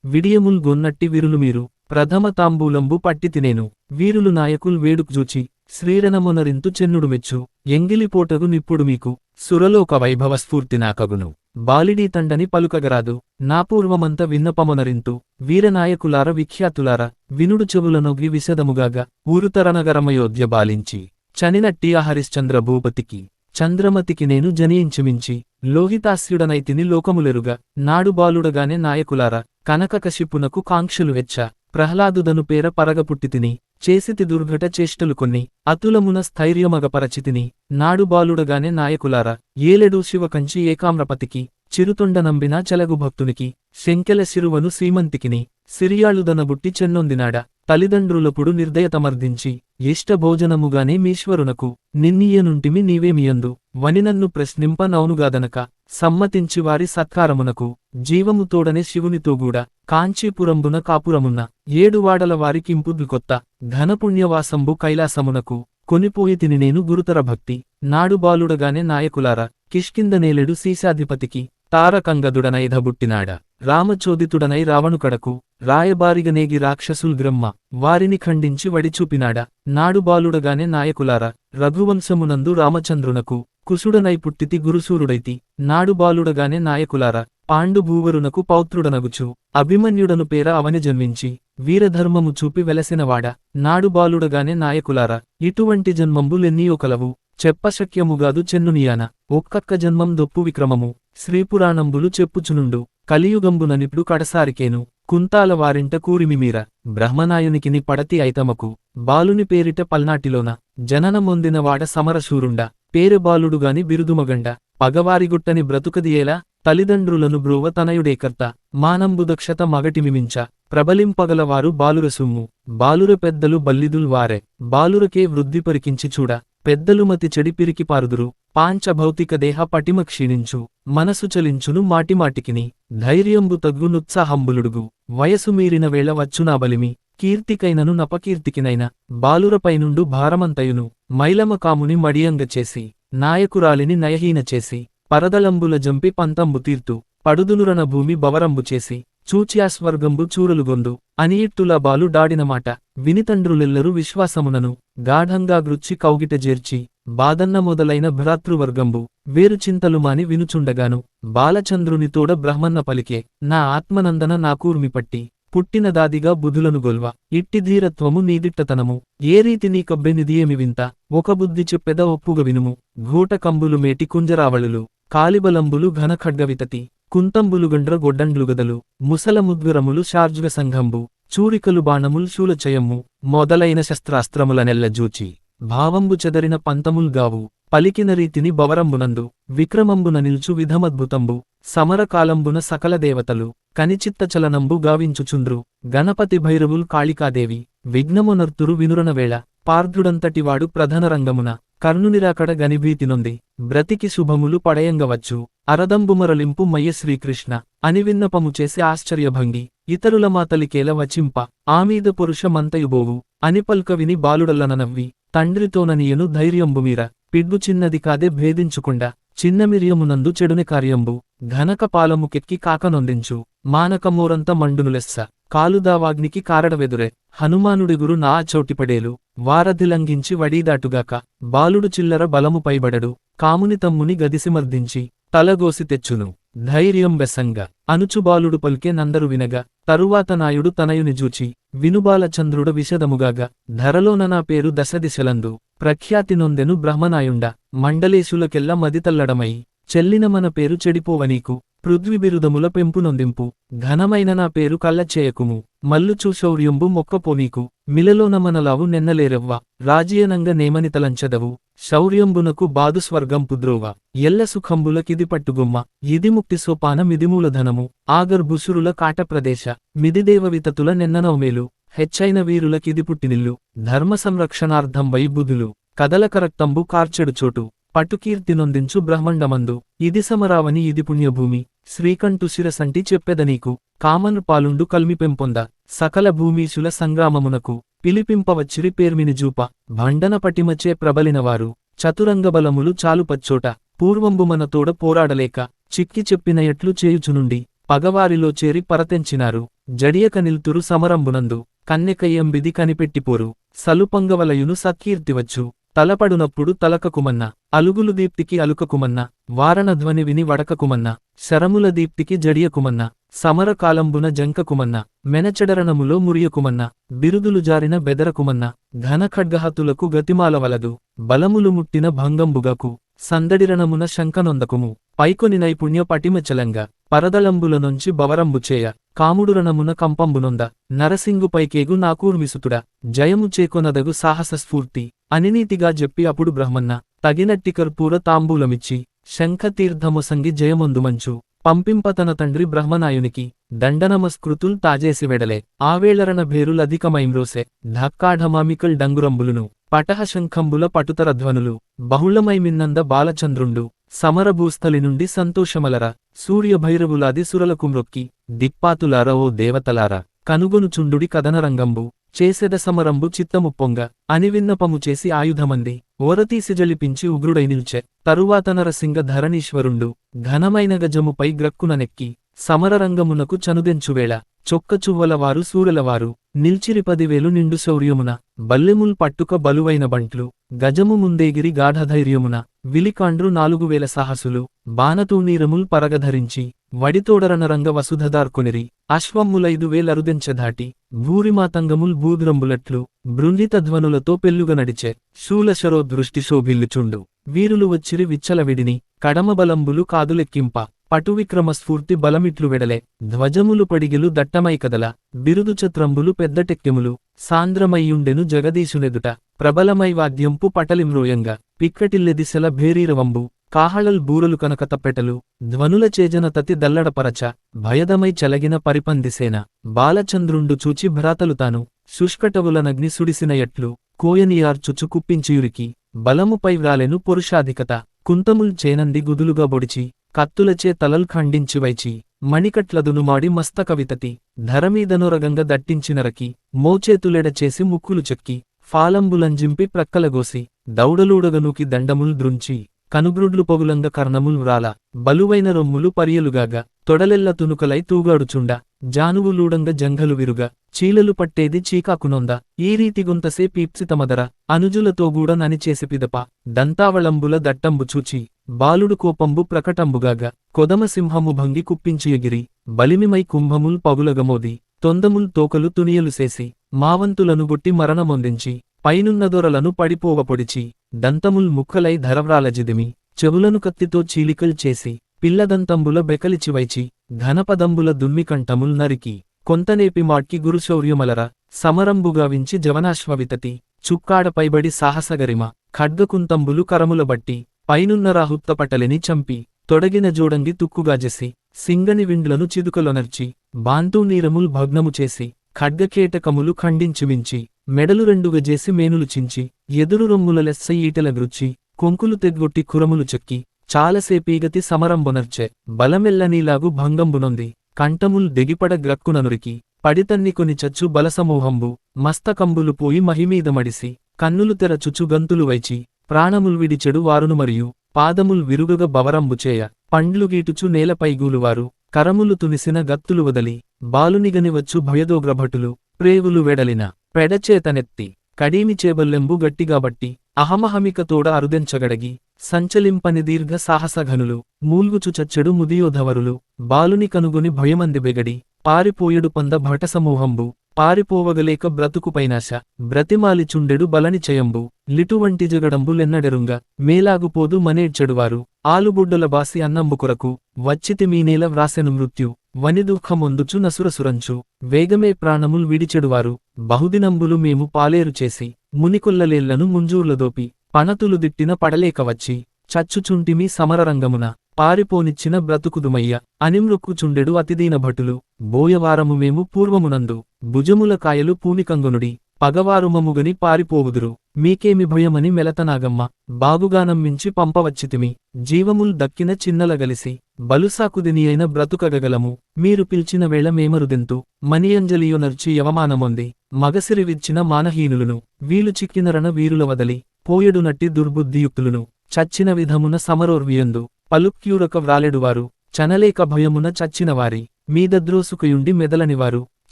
విడియముల్ గొన్నట్టి విరులు మీరు ప్రథమ తాంబూలంబు పట్టి తినేను వీరులు నాయకుల్ వేడుకుజూచి శ్రీరణమునరింతు చెన్నుడు మెచ్చు ఎంగిలిపోటగు నిప్పుడు మీకు సురలోక వైభవ స్ఫూర్తి నాకగును బాలిడీ తండని పలుకగరాదు నాపూర్వమంత విన్నపమునరింతు వీరనాయకులార విఖ్యాతులార వినుడు చెవులనొగ్గి విశదముగాగ ఊరుతరనగరమయోధ్య బాలించి చనినట్టి ఆ హరిశ్చంద్ర భూపతికి చంద్రమతికి నేను జనియించుమించి లోహితాస్యుడనైతిని లోకములెరుగా నాడు బాలుడగానే నాయకులార కనకకశిపునకు కాంక్షలు వెచ్చ ప్రహ్లాదుదను పేర పరగపుట్టితిని చేసితి దుర్ఘట చేష్టలు కొన్ని అతులమున స్థైర్యమగపరచితిని నాడు బాలుడగానే నాయకులార ఏలెడు శివకంచి ఏకామ్రపతికి చిరుతొండ నంబినా చలగు భక్తునికి శంకెల శిరువను శ్రీమంతికిని సిరియాళుదనబుట్టి చెన్నొందినాడ తల్లిదండ్రులపుడు నిర్దయతమర్దించి ఇష్టభోజనముగానే మీశ్వరునకు నిన్నీయనుంటిమి నీవేమియందు వనినన్ను ప్రశ్నింప నౌనుగాదనక సమ్మతించి వారి సత్కారమునకు జీవముతోడనే శివునితోగూడ కాంచీపురంబున కాపురమున్న ఏడువాడల వారికింపుద్లు కొత్త ఘనపుణ్యవాసంబు కైలాసమునకు కొనిపోయితిని నేను గురుతర భక్తి నాడు బాలుడగానే నాయకులార కిష్కిందనేలెడు శీశాధిపతికి తారకంగదుడనైధబుట్టినాడ రామచోదితుడనై రావణుకడకు రాయబారిగనేగి రాక్షసుల్ గ్రమ్మ వారిని ఖండించి వడిచూపినాడ నాడు బాలుడగానే నాయకులార రఘువంశమునందు రామచంద్రునకు కుసుడనై పుట్టితి గురుసూరుడైతి నాడు బాలుడగానే నాయకులార పాండుభూవరునకు పౌత్రుడనగుచు అభిమన్యుడను పేర అవని జన్మించి వీరధర్మము చూపి వెలసినవాడ నాడు బాలుడగానే నాయకులార ఇటువంటి జన్మంబులెన్నీయో కలవు చెప్పశక్యముగాదు చెన్నునియాన ఒక్కక్క జన్మం దొప్పు విక్రమము శ్రీపురాణంబులు చెప్పుచునుండు కలియుగంబుననిప్పుడు కడసారికేను కుంతాల వారింట కూరిమిమీర బ్రహ్మనాయునికిని పడతి ఐతమకు బాలుని పేరిట పల్నాటిలోన జననమొందినవాడ సమరశూరుండ పేరు బాలుడుగాని బిరుదుమగండ పగవారిగుట్టని బ్రతుకదియేలా తల్లిదండ్రులను బ్రోవ తనయుడేకర్త మానంబుదక్షత మగటిమిమించ ప్రబలింపగలవారు బాలురసుమ్ము బాలుర పెద్దలు బల్లిదుల్ వారే బాలురకే వృద్ధి పరికించి చూడ పెద్దలు మతి చెడి పిరికి పారుదురు పాంచభౌతిక దేహ పటిమ క్షీణించు మనసు చలించును మాటిమాటికిని ధైర్యంబు తగ్గునుత్సాహంబులుడుగు వయసు మీరిన వేళ వచ్చునా బలిమి కీర్తికైనను నపకీర్తికినైన బాలురపైనుండు భారమంతయును మైలమ కాముని మడియంగ చేసి నాయకురాలిని నయహీన చేసి పరదలంబుల జంపి పంతంబు తీర్తు పడుదునురన భూమి బవరంబు చేసి చూచ్యాస్వర్గంబు చూరలుగొందు అనియిట్టుల బాలు డాడినమాట వినితండ్రులెల్లరూ విశ్వాసమునను గాఢంగా గృచ్చి కౌగిట జేర్చి బాదన్న మొదలైన భ్రాతృవర్గంబు వేరు చింతలు మాని వినుచుండగాను బాలచంద్రునితోడ బ్రహ్మన్న పలికే నా ఆత్మనందన నాకూర్మిపట్టి పుట్టినదాదిగా బుధులను గొల్వ ఇట్టి ధీరత్వము నీదిట్టతనము ఏ రీతి నీకబ్బెనిదియేమి వింత ఒక బుద్ధి చెప్పెద ఒప్పుగ వినుము ఘూటకంబులు మేటి కుంజరావళులు కాలిబలంబులు ఘనఖడ్గవితతి కుంతంబులుగండ్ర గొడ్డండ్లుగదలు ముసలముద్విరములు శార్జుగ సంఘంబు చూరికలు బాణముల్ శూలచయమ్ము మొదలైన శస్త్రాస్త్రములనెల్ల జూచి భావంబు చెదరిన పంతముల్గావు పలికిన రీతిని బవరంబునందు విక్రమంబున నిల్చు విధమద్భుతంబు సమరకాలంబున సకల దేవతలు కనిచిత్తచలనంబు గావించుచుంద్రు గణపతి భైరవుల్ కాళికాదేవి విఘ్నమునర్తురు వినురనవేళ పార్ధుడంతటివాడు ప్రధనరంగమున కర్ణునిరాకడ గనిభీతినొంది బ్రతికి శుభములు పడయంగవచ్చు అరదంబుమరలింపు మయ్య శ్రీకృష్ణ అని విన్నపము చేసి ఆశ్చర్యభంగి ఇతరుల మాతలికేల వచింప ఆమీద పురుషమంతయుబోవు అని పల్క విని బాలుడల్లననవ్వి తండ్రితోననియను ధైర్యంబుమీర పిడ్గు చిన్నది కాదే భేదించుకుండా చిన్నమిరియమునందు చెడుని కార్యంబు ఘనక పాలముకెక్కి కాకనొందించు మానకమోరంత మండునులెస్స కాలుదావాగ్నికి కారడవెదురే హనుమానుడిగురు నా చోటిపడేలు వారధిలంఘించి వడీదాటుగాక బాలుడు చిల్లర బలము పైబడడు కాముని తమ్ముని గదిసిమర్దించి తలగోసి తెచ్చును ధైర్యం బెసంగ అనుచుబాలుడు పల్కే నందరు వినగా తరువాత నాయుడు తనయుని జూచి వినుబాలచంద్రుడ విషదముగాగా ధరలోన నా పేరు దశదిశలందు ప్రఖ్యాతి నొందెను బ్రహ్మనాయుండ మండలేశులకెల్ల మదితల్లడమై చెల్లిన మన పేరు చెడిపోవనీకు పృథ్విబిరుదముల పెంపునొందింపు ఘనమైన నా పేరు కళ్ళచేయకుము మల్లుచూ శౌర్యంబు మొక్కపోనీకు మిలలోన మనలావు నెన్నలేరవ్వ రాజీయనంగ నేమనితలంచదవు శౌర్యంబునకు బాదు స్వర్గం పుద్రోవ ఎల్ల సుఖంబులకిది పట్టుగుమ్మ ఇది ముక్తి సోపానమిదిమూలధనము ఆగర్భుసురుల కాటప్రదేశ మిదిదేవవితతుల నెన్ననవమేలు హెచ్చైన వీరులకిది పుట్టినిల్లు ధర్మ సంరక్షణార్థం వైబుధులు కదలకరక్తంబు కార్చెడు చోటు పటుకీర్తినొందించు బ్రహ్మండమందు ఇది సమరావని ఇది పుణ్యభూమి శ్రీకంఠు శిరసంటి చెప్పెదనీకు కామన్ పాలుండు కల్మిపెంపొంద సకల భూమీశుల సంగ్రామమునకు పిలిపింపవచ్చిరి పేర్మినిజూప భండన పటిమచే ప్రబలినవారు చతురంగబలములు చాలుపచ్చోట పూర్వంబుమనతోడ పోరాడలేక చిక్కి చెప్పిన ఎట్లు చేయుచునుండి పగవారిలో చేరి పరతెంచినారు జడియక నిల్తురు సమరంబునందు కన్నెకయ్యంబిది కనిపెట్టిపోరు సలుపంగవలయును సత్కీర్తివచ్చు తలపడునప్పుడు తలకకుమన్న అలుగులు దీప్తికి అలుకకుమన్న వారణధ్వని విని వడకకుమన్న శరముల దీప్తికి జడియకుమన్న సమరకాలంబున జంకకుమన్న మెనచెడరణములో మురియకుమన్న బిరుదులు జారిన బెదరకుమన్న ఘనఖడ్గహతులకు గతిమాలవలదు బలములు ముట్టిన భంగంబుగకు సందడిరణమున శంకనొందకుము పైకొని నైపుణ్య పటిమచలంగ పరదళంబులనుంచి బవరంబుచేయ కాముడురణమున కంపంబునొంద నరసింగుపైకేగు నాకూర్మిసుతుడ జయము చేకొనదగు సాహస స్ఫూర్తి అనినీతిగా చెప్పి అప్పుడు బ్రహ్మన్న తగినట్టి కర్పూర తాంబూలమిచ్చి శంఖతీర్థమొసంగి జయమొందుమంచు పంపింపతన తండ్రి బ్రహ్మనాయునికి దండనమస్కృతుల్ తాజేసి వెడలే ఆవేళరణ భేరులధికమైమ్రోసె ధక్కాఢమామికల్ డంగురంబులును పటహశంఖంబుల పటుతర ధ్వనులు బహుళమైమిన్నంద బాలచంద్రుండు సమరభూస్థలి నుండి సంతోషమలర సూర్యభైరవులాది సురలకు మ్రొక్కి దిక్పాతులార ఓ దేవతలార కనుగొనుచుండుడి కదనరంగంబు చేసెద సమరంబు చిత్తముప్పొంగ అని విన్నపము చేసి ఆయుధమంది ఓరతీసి జలిపించి ఉగ్రుడై నిల్చె తరువాత నరసింగ ధరణీశ్వరుండు ఘనమైన గజముపై గ్రక్కుననెక్కి సమరరంగమునకు చనుదెంచువేళ చొక్కచువ్వలవారు సూరలవారు నిల్చిరి 10,000 నిండు శౌర్యమున బల్లెముల్ పట్టుక బలువైన బంట్లు గజము ముందేగిరి గాఢధైర్యమున విలికాండ్రు 4,000 సాహసులు బాణతూనీరముల్ పరగధరించి వడితోడరణరంగ వసుధదార్కొనిరి అశ్వమ్ములైదువేలరుదెంచెదాటి భూరిమాతంగముల్ భూద్రంబులట్లు బృందితధ్వనులతో పెల్లుగ నడిచె శూలశరో దృష్టి శోభిల్లుచుండు వీరులు వచ్చిరి విచ్చలవిడిని కడమబలంబులు కాదులెక్కింప పటువిక్రమస్ఫూర్తి బలమిట్లు వెడలే ధ్వజములు పడిగిలు దట్టమై కదల బిరుదుచత్రంబులు పెద్దటెక్కెములు సాంద్రమయ్యుండెను జగదీశునెదుట ప్రబలమై వాద్యంపు పటలిమ్రోయంగా పిక్కటిల్లెదిశల భేరీరవంబు కాహళల్ బూరలు కనకతప్పెటలు ధ్వనుల చేజనతతి దల్లడపరచ భయదమై చలగిన పరిపందిసేన బాలచంద్రుండు చూచి భ్రాతలు తాను శుష్కటవులనగ్ని సుడిసిన ఎట్లు కోయనియార్చుచు కుప్పించియురికి బలముపై వ్రాలెను పురుషాధికత కుంతముల్ చేనంది గుదులుగా బొడిచి కత్తులచే తలల్ ఖండించివైచి మణికట్లదునుమాడి మస్తకవితతి ధరమీదనొరగంగ దట్టించినరకి మోచేతులెడచేసి ముక్కులు చెక్కి ఫాలంబులంజింపి ప్రక్కలగోసి దౌడలూడగనూకి దండముల్ ద్రుంచి కనుగ్రుడ్లు పొగులంగ కర్ణముల్ వ్రాల బలువైన రొమ్ములు పరియలుగాగ తొడలెల్ల తునుకలై తూగాడుచుండ జానువులూడంగ జంఘలు విరుగ చీలలు పట్టేది చీకాకునొంద ఈ రీతిగుంతసే పీప్సితమదర అనుజులతోగూడ ననిచేసి పిదప దంతావళంబుల దట్టంబు చూచి బాలుడు కోపంబు ప్రకటంబుగాగ కొదమసింహము భంగి కుప్పించియగిరి బలిమిమై కుంభముల్ పగులగమోది తొందముల్ తోకలు తునియలు సేసి మావంతులను గొట్టి మరణమొందించి పైనున్నదొరలను పడిపోవపొడిచి దంతముల్ ముక్కలై ధరవ్రాలజిదిమి చెవులను కత్తితో చీలికల్ చేసి పిల్లదంతంబుల బెకలిచివైచి ఘనపదంబుల దున్మికంఠముల్ నరికి కొంతనేపి మాట్కి గురుశౌర్యమలర సమరంబుగావించి జవనాశ్వవితతి చుక్కాడపైబడి సాహసగరిమ ఖడ్గకుంతంబులు కరములబట్టి పైనున్న రాహుత్తపటలిని చంపి తొడగిన జోడంగి తుక్కుగాజెసి సింగని విండ్లను చిదుకలొనర్చి బాంతూనీరముల్ భగ్నము చేసి ఖడ్గకేటకములు ఖండించిమించి మెడలు రెండుగజేసి మేనులు చించి ఎదురు రొమ్ముల లెస్స ఈటెల గృచ్చి కొంకులు తెగ్గొట్టి కురములు చెక్కి చాలసేపీగతి సమరంబొనర్చె బలమెల్లనీలాగు భంగంబునొంది కంఠముల్ దెగిపడ గ్రక్కుననురికి పడితన్నికొని చచ్చు బలసమూహంబు మస్తకంబులు పోయి మహిమీదమడిసి కన్నులు తెరచుచు గంతులు వైచి ప్రాణముల్ విడిచెడు వారును మరియు పాదముల్ విరుగగ బవరంబుచేయ పండ్లు గీటుచు నేలపైగూలువారు కరములు తునిసిన గత్తులు వదలి బాలునిగనివచ్చు భయదోగ్రభటులు ప్రేవులు వెడలిన పెడచేతనెత్తి కడీమి చేబల్లెంబు గట్టిగాబట్టి అహమహమికతోడ అరుదెంచగడగి సంచలింపని దీర్ఘ సాహసఘనులు మూల్గుచు చచ్చెడు ముదియోధవరులు బాలుని కనుగొని భయమంది బెగడి పారిపోయెడు పంద భటసమూహంబు పారిపోవగలేక బ్రతుకుపైనాశ బ్రతిమాలిచుండెడు బలనిచయంబు లిటువంటి జగడంబులెన్నడెరుంగ మేలాగుపోదు మనేడ్చెడువారు ఆలుబుడ్డల బాసి అన్నంబు కొరకు వచ్చితి మీనేల వ్రాసెను మృత్యు వనిదుఃఖమొందుచు నసురసురంచు వేగమే ప్రాణముల్ విడిచెడువారు బహుదినంబులు మేము పాలేరు చేసి మునికొల్లలేళ్లను ముంజూర్లదోపి పనతులు దిట్టిన పడలేక వచ్చి చచ్చుచుంటిమి సమరరంగమున పారిపోనిచ్చిన బ్రతుకుదుమయ్య అనిమ్రొక్కుచుండెడు అతిదీన భటులు బోయవారము మేము పూర్వమునందు భుజముల కాయలు పూనికంగొనుడి పగవారుమముగని పారిపోవుదురు మీకేమి భయమని మెలతనాగమ్మ బాగుగానమ్మించి పంపవచ్చితిమి జీవముల్ దక్కిన చిన్నలగలిసి బలుసాకుదినియైన బ్రతుకగగలము మీరు పిల్చిన వేళ మేమరుదెంతు మనియంజలియొనర్చి యవమానమొంది మగసిరివిచ్చిన మానహీనులను వీలు చిక్కినరన వీరుల వదలి పోయెడునట్టి దుర్బుద్ధియుక్తులను చచ్చిన విధమున సమరోర్వియందు పలుక్యూరక వ్రాలెడువారు చనలేక భయమున చచ్చినవారి మీదద్రోసుకయుండి మెదలనివారు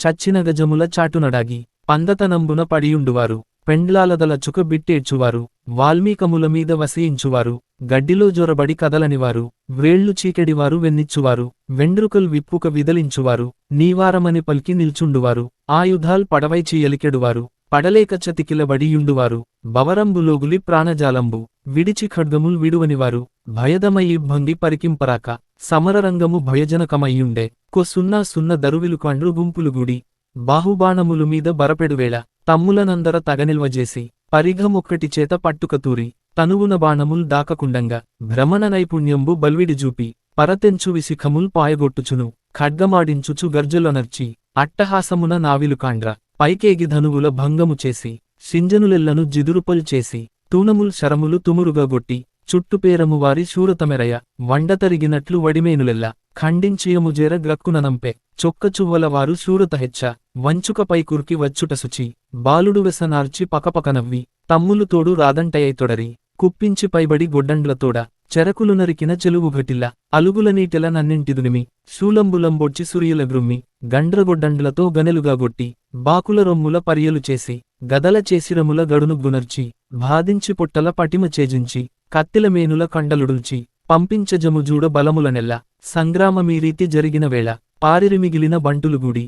చచ్చిన గజముల చాటునడాగి పందతనంబున పడియుండువారు పెండ్లాలదలచుక బిట్టేడ్చువారు వాల్మీకముల మీద వసయించువారు గడ్డిలో జొరబడి కదలనివారు వ్రేళ్లు చీకెడివారు వెన్నిచ్చువారు వెండ్రుకల్ విప్పుక విదలించువారు నీవారమని పల్కి నిల్చుండువారు ఆయుధాల్ పడవైచి ఎలికెడువారు పడలేక చతికిలబడియుండువారు బవరంబులోగులి ప్రాణజాలంబు విడిచి ఖడ్గముల్ విడువనివారు భయదమయి భంగి పరికింపరాక సమరరంగము భయజనకమయ్యుండే సున్న దరువిలుకాండ్రు గుంపులుగుడి బాహుబాణములు మీద బరపెడువేళ తమ్ములనందర తగనిల్వజేసి పరిఘమొక్కటి చేత పట్టుకతూరి తనువున బాణముల్ దాకకుండంగా భ్రమణ నైపుణ్యంబు బల్విడి జూపి పరతెంచు విశిఖముల్ పాయగొట్టుచును ఖడ్గమాడించుచు గర్జలొనర్చి అట్టహాసమున నావిలుకాండ్ర పైకేగి ధనువుల భంగము చేసి సింజనులెల్లను జిదురుపల్ చేసి తూనముల్ శరములు తుమురుగగొట్టి చుట్టుపేరము వారి శూరతమెరయ వండతరిగినట్లు వడిమేనులెల్ల ఖండించియముజేర గ్రక్కుననంపే చొక్కచువ్వల వారు శూరత హెచ్చ వంచుకపై కుర్కి వచ్చుటసుచి బాలుడు వెసనార్చి పకపకనవ్వి తమ్ములు తోడు రాదంటయైతొడరి కుప్పించి పైబడి గొడ్డండ్లతోడ చెరకులు నరికిన చెలువుఘటిల్ల అలుగుల నీటెల నన్నింటిదునిమి శూలంబులంబొడ్చి సురియుల గ్రుమ్మి గండ్రగొడ్డండ్లతో గనెలుగా గొట్టి బాకుల రొమ్ముల పరియలు చేసి గదల చేసిరముల గడును గునర్చి బాధించి పొట్టల పటిమ చేజించి కత్తిల మేనుల కండలుడుల్చి పంపించజముజూడ బలములనెల్ల సంగ్రామమీరీతి జరిగిన వేళ పారిరిమిగిలిన బంటులుగూడి